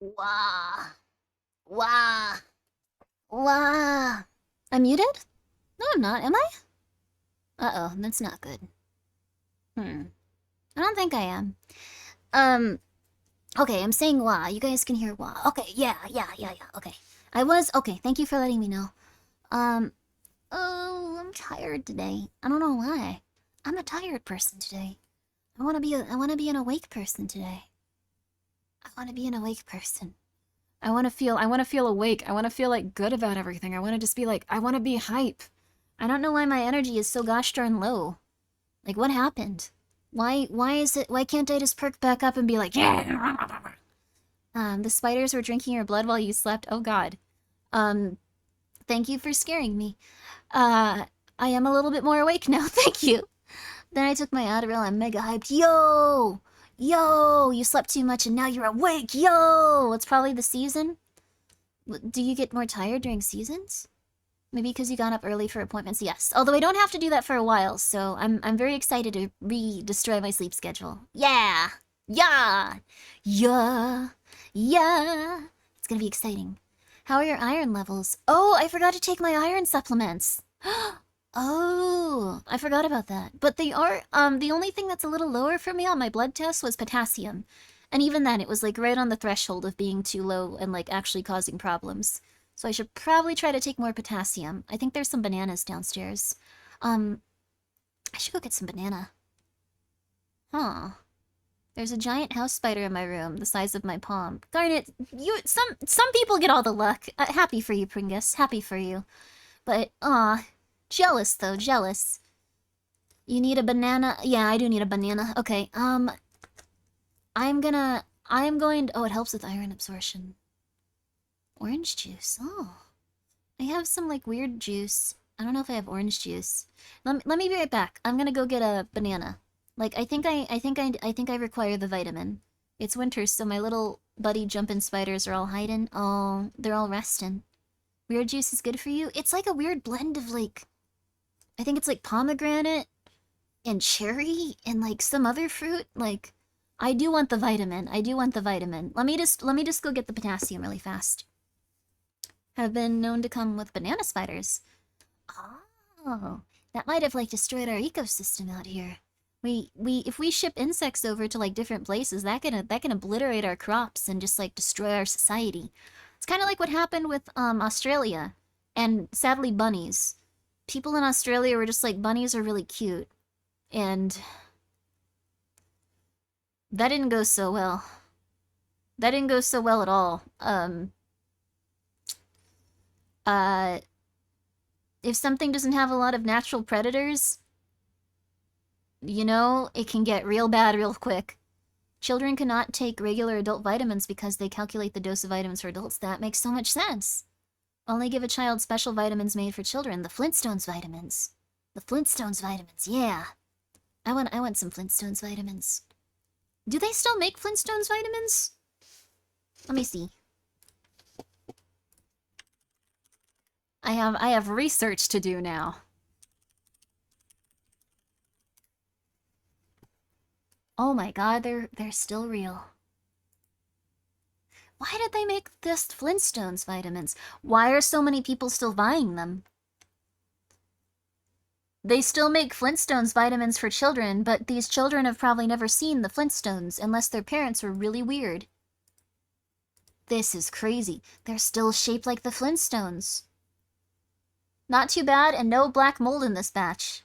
Wah. Wah. Wah. I'm muted? No, I'm not, am I? Uh-oh, that's not good. I don't think I am. Okay, I'm saying wah. You guys can hear wah. Okay, yeah. Okay. Okay, thank you for letting me know. Oh, I'm tired today. I don't know why. I'm a tired person today. I want to be an awake person today. I want to be an awake person. I want to feel awake. I want to feel like good about everything. I want to just be like, I want to be hype. I don't know why my energy is so gosh darn low. Like, what happened? Why can't I just perk back up and be like, yeah? The spiders were drinking your blood while you slept. Oh god. Thank you for scaring me. I am a little bit more awake now, thank you. Then I took my Adderall, I'm mega hyped. Yo! Yo! You slept too much and now you're awake! Yo! It's probably the season. Do you get more tired during seasons? Maybe because you got up early for appointments? Yes. Although I don't have to do that for a while, so I'm very excited to destroy my sleep schedule. Yeah! Yeah! Yeah! Yeah! It's gonna be exciting. How are your iron levels? Oh, I forgot to take my iron supplements. Oh, I forgot about that. But they are, the only thing that's a little lower for me on my blood test was potassium. And even then, it was like right on the threshold of being too low and like actually causing problems. So I should probably try to take more potassium. I think there's some bananas downstairs. I should go get some banana. Huh. There's a giant house spider in my room, the size of my palm. Darn it, some people get all the luck. Happy for you, Pringus. Happy for you. But, jealous though, jealous. You need a banana? Yeah, I do need a banana. Okay, oh, it helps with iron absorption. Orange juice, oh. I have some, like, weird juice. I don't know if I have orange juice. Let me be right back. I'm gonna go get a banana. Like, I think I require the vitamin. It's winter, so my little buddy jumping spiders are all hiding. Oh, they're all resting. Weird juice is good for you? It's like a weird blend of, like, I think it's like pomegranate and cherry and, like, some other fruit. Like, I do want the vitamin. I do want the vitamin. Let me just go get the potassium really fast. Have been known to come with banana spiders. Oh, that might have, like, destroyed our ecosystem out here. If we ship insects over to, like, different places, that can obliterate our crops and just, like, destroy our society. It's kind of like what happened with, Australia. And, sadly, bunnies. People in Australia were just like, bunnies are really cute. And that didn't go so well. That didn't go so well at all. If something doesn't have a lot of natural predators, you know, it can get real bad real quick. Children cannot take regular adult vitamins because they calculate the dose of vitamins for adults. That makes so much sense. Only give a child special vitamins made for children. The Flintstones vitamins. The Flintstones vitamins, yeah. I want some Flintstones vitamins. Do they still make Flintstones vitamins? Let me see. I have research to do now. Oh my god, they're still real. Why did they make this Flintstones vitamins? Why are so many people still buying them? They still make Flintstones vitamins for children, but these children have probably never seen the Flintstones unless their parents were really weird. This is crazy. They're still shaped like the Flintstones. Not too bad, and no black mold in this batch.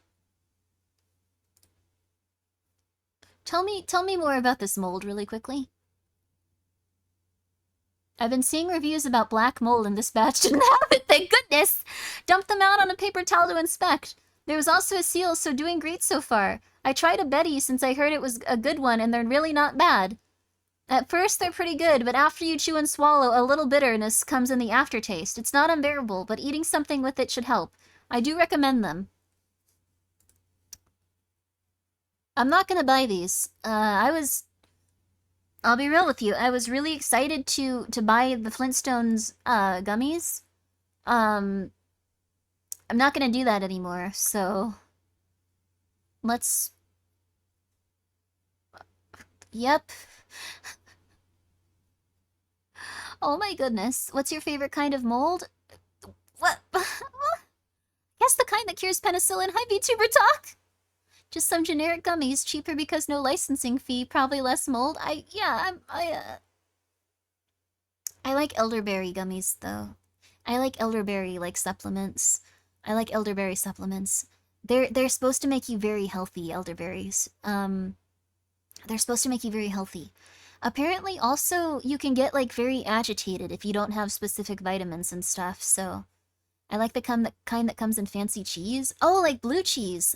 Tell me more about this mold really quickly. I've been seeing reviews about black mold and this batch didn't have it, thank goodness! Dump them out on a paper towel to inspect. There was also a seal, so doing great so far. I tried a Betty since I heard it was a good one and they're really not bad. At first they're pretty good, but after you chew and swallow, a little bitterness comes in the aftertaste. It's not unbearable, but eating something with it should help. I do recommend them. I'm not gonna buy these. I'll be real with you. I was really excited to buy the Flintstones gummies. I'm not gonna do that anymore, so let's... Yep. Oh my goodness. What's your favorite kind of mold? What? Guess the kind that cures penicillin. Hi, VTuber Talk! Just some generic gummies, cheaper because no licensing fee, probably less mold. I like elderberry gummies, though. I like elderberry, like, supplements. I like elderberry supplements. They're supposed to make you very healthy, elderberries. They're supposed to make you very healthy. Apparently, also, you can get, like, very agitated if you don't have specific vitamins and stuff, so... I like the kind that comes in fancy cheese. Oh, like blue cheese.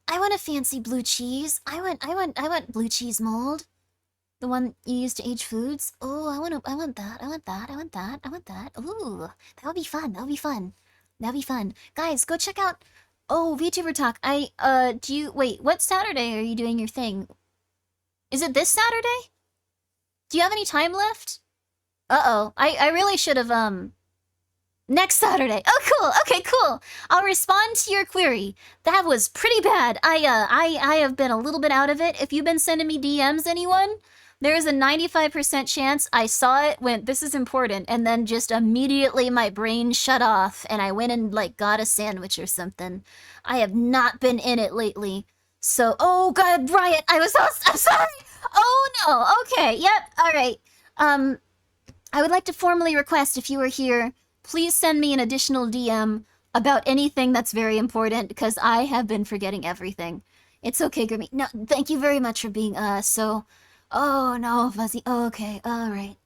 I want a fancy blue cheese. I want blue cheese mold. The one you use to age foods. Oh, I want that. I want that. Ooh, that would be fun. That would be fun. Guys, go check out. Oh, VTuber Talk. Wait, what Saturday are you doing your thing? Is it this Saturday? Do you have any time left? Uh-oh. I really should have, next Saturday. Oh, cool. Okay, cool. I'll respond to your query. That was pretty bad. I have been a little bit out of it. If you've been sending me DMs, anyone, there is a 95% chance I saw it, went, this is important, and then just immediately my brain shut off, and I went and, like, got a sandwich or something. I have not been in it lately. So, oh, God, Riot, I'm sorry. Oh, no. Okay, yep, all right. I would like to formally request if you are here, please send me an additional DM about anything that's very important, because I have been forgetting everything. It's okay, Grimmi. No, thank you very much for being, so... Oh, no, Fuzzy. Okay, alright.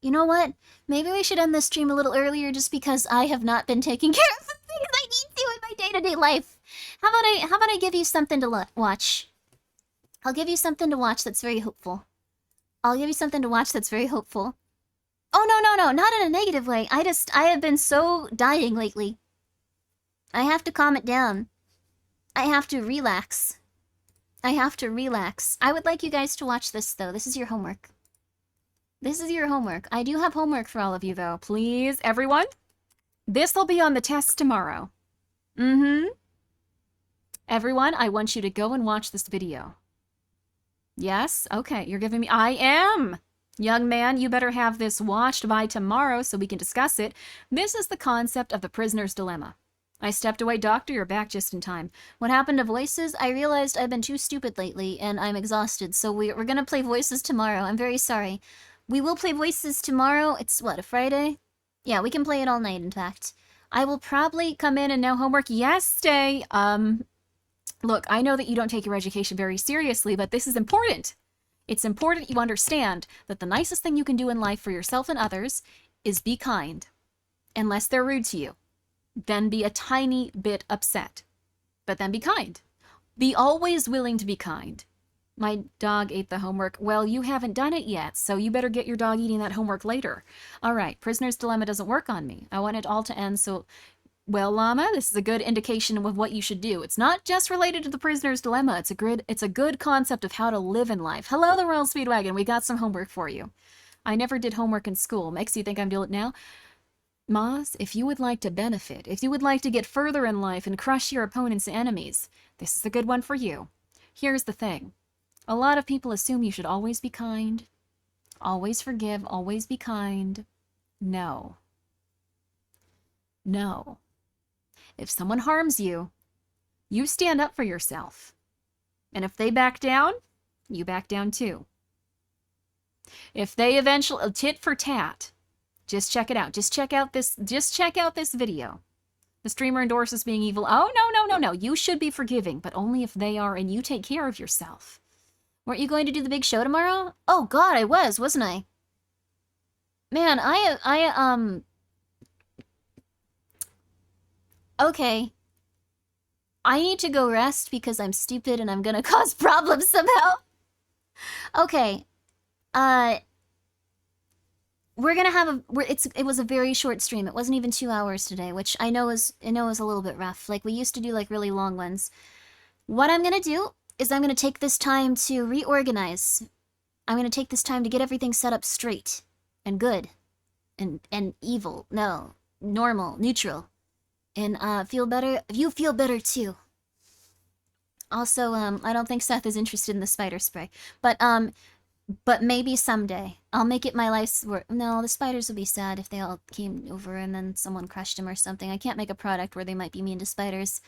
You know what? Maybe we should end this stream a little earlier just because I have not been taking care of the things I need to in my day-to-day life. How about I give you something to watch? I'll give you something to watch that's very hopeful. Oh, no, not in a negative way. I have been so dying lately. I have to calm it down. I have to relax. I would like you guys to watch this, though. This is your homework. I do have homework for all of you, though. Please, everyone. This will be on the test tomorrow. Everyone, I want you to go and watch this video. Yes? Okay, you're giving me... I am! Young man, you better have this watched by tomorrow so we can discuss it. This is the concept of the prisoner's dilemma. I stepped away, doctor, you're back just in time. What happened to voices? I realized I've been too stupid lately, and I'm exhausted, so we're gonna play voices tomorrow. I'm very sorry. We will play voices tomorrow. It's, what, a Friday? Yeah, we can play it all night, in fact. I will probably come in and no homework. Yes, stay. Look, I know that you don't take your education very seriously, but this is important. It's important you understand that the nicest thing you can do in life for yourself and others is be kind. Unless they're rude to you. Then be a tiny bit upset. But then be kind. Be always willing to be kind. My dog ate the homework. Well, you haven't done it yet, so you better get your dog eating that homework later. All right, prisoner's dilemma doesn't work on me. I want it all to end, so... Well, Llama, this is a good indication of what you should do. It's not just related to the prisoner's dilemma. It's a good concept of how to live in life. Hello, the Royal Speedwagon. We got some homework for you. I never did homework in school. Makes you think I'm doing it now? Maz, if you would like to benefit, if you would like to get further in life and crush your opponents and enemies, this is a good one for you. Here's the thing. A lot of people assume you should always be kind, always forgive, always be kind. No. No. If someone harms you, you stand up for yourself. And if they back down, you back down too. If they eventually, tit for tat, just check it out. Just check out this video. The streamer endorses being evil. Oh, no. You should be forgiving, but only if they are and you take care of yourself. Weren't you going to do the big show tomorrow? Oh, God, I was, wasn't I? Man, Okay. I need to go rest because I'm stupid and I'm gonna cause problems somehow. Okay. We're gonna have it was a very short stream. It wasn't even 2 hours today, which I know is a little bit rough. Like, we used to do, like, really long ones. What I'm gonna do is I'm gonna take this time to reorganize. I'm gonna take this time to get everything set up straight and good and evil. No, normal, neutral. And feel better. You feel better too. Also, I don't think Seth is interested in the spider spray. But But maybe someday. I'll make it my life's work. No, the spiders would be sad if they all came over and then someone crushed them or something. I can't make a product where they might be mean to spiders.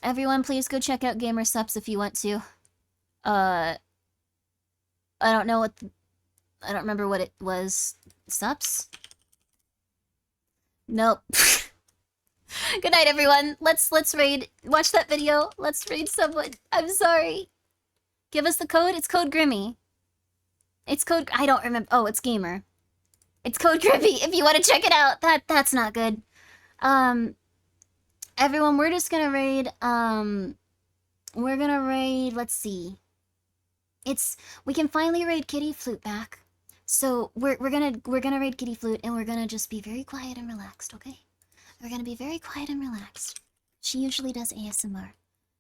Everyone, please go check out Gamer Sups if you want to. I don't know what... I don't remember what it was. Sups? Nope. Good night, everyone. Let's raid. Watch that video. Let's raid someone. I'm sorry. Give us the code. It's code Grimmi. It's code... I don't remember. Oh, it's Gamer. It's code Grimmi if you want to check it out. That's not good. Everyone, we're just gonna raid, we're gonna raid, let's see. We can finally raid Kitty Flute back. So, we're gonna raid Kitty Flute, and we're gonna just be very quiet and relaxed, okay? We're gonna be very quiet and relaxed. She usually does ASMR.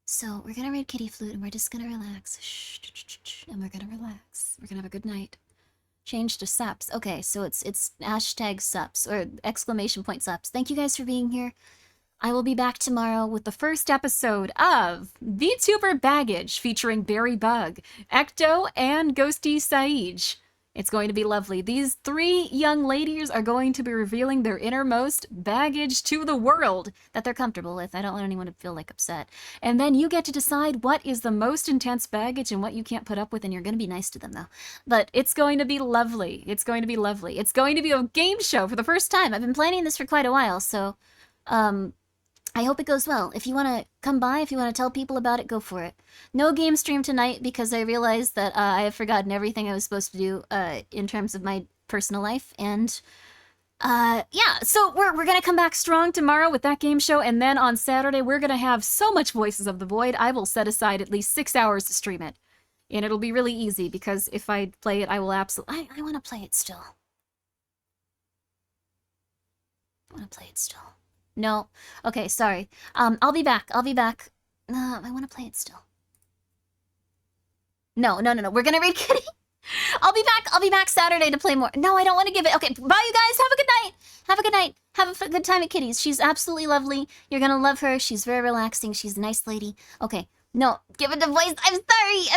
So, we're gonna raid Kitty Flute, and we're just gonna relax. Shh, shh, shh, shh, and we're gonna relax. We're gonna have a good night. Change to Sups. Okay, so it's hashtag Sups, or exclamation point Sups. Thank you guys for being here. I will be back tomorrow with the first episode of Vtuber Baggage featuring Berry Bug, Ecto, and Ghosty Saij. It's going to be lovely. These 3 young ladies are going to be revealing their innermost baggage to the world that they're comfortable with. I don't want anyone to feel like upset. And then you get to decide what is the most intense baggage and what you can't put up with, and you're going to be nice to them, though. But it's going to be lovely. It's going to be lovely. It's going to be a game show for the first time. I've been planning this for quite a while, so... I hope it goes well. If you want to come by, if you want to tell people about it, go for it. No game stream tonight because I realized that I have forgotten everything I was supposed to do in terms of my personal life. And yeah, so we're going to come back strong tomorrow with that game show. And then on Saturday, we're going to have so much Voices of the Void. I will set aside at least 6 hours to stream it. And it'll be really easy because if I play it, I will absolutely... I want to play it still. I want to play it still. No. Okay, sorry. I'll be back. I want to play it still. No. We're gonna raid Kitty. I'll be back Saturday to play more. No, I don't want to give it. Okay, bye you guys. Have a good night. Have a good night. Have a good time at Kitty's. She's absolutely lovely. You're gonna love her. She's very relaxing. She's a nice lady. Okay. No, give it the voice. I'm sorry.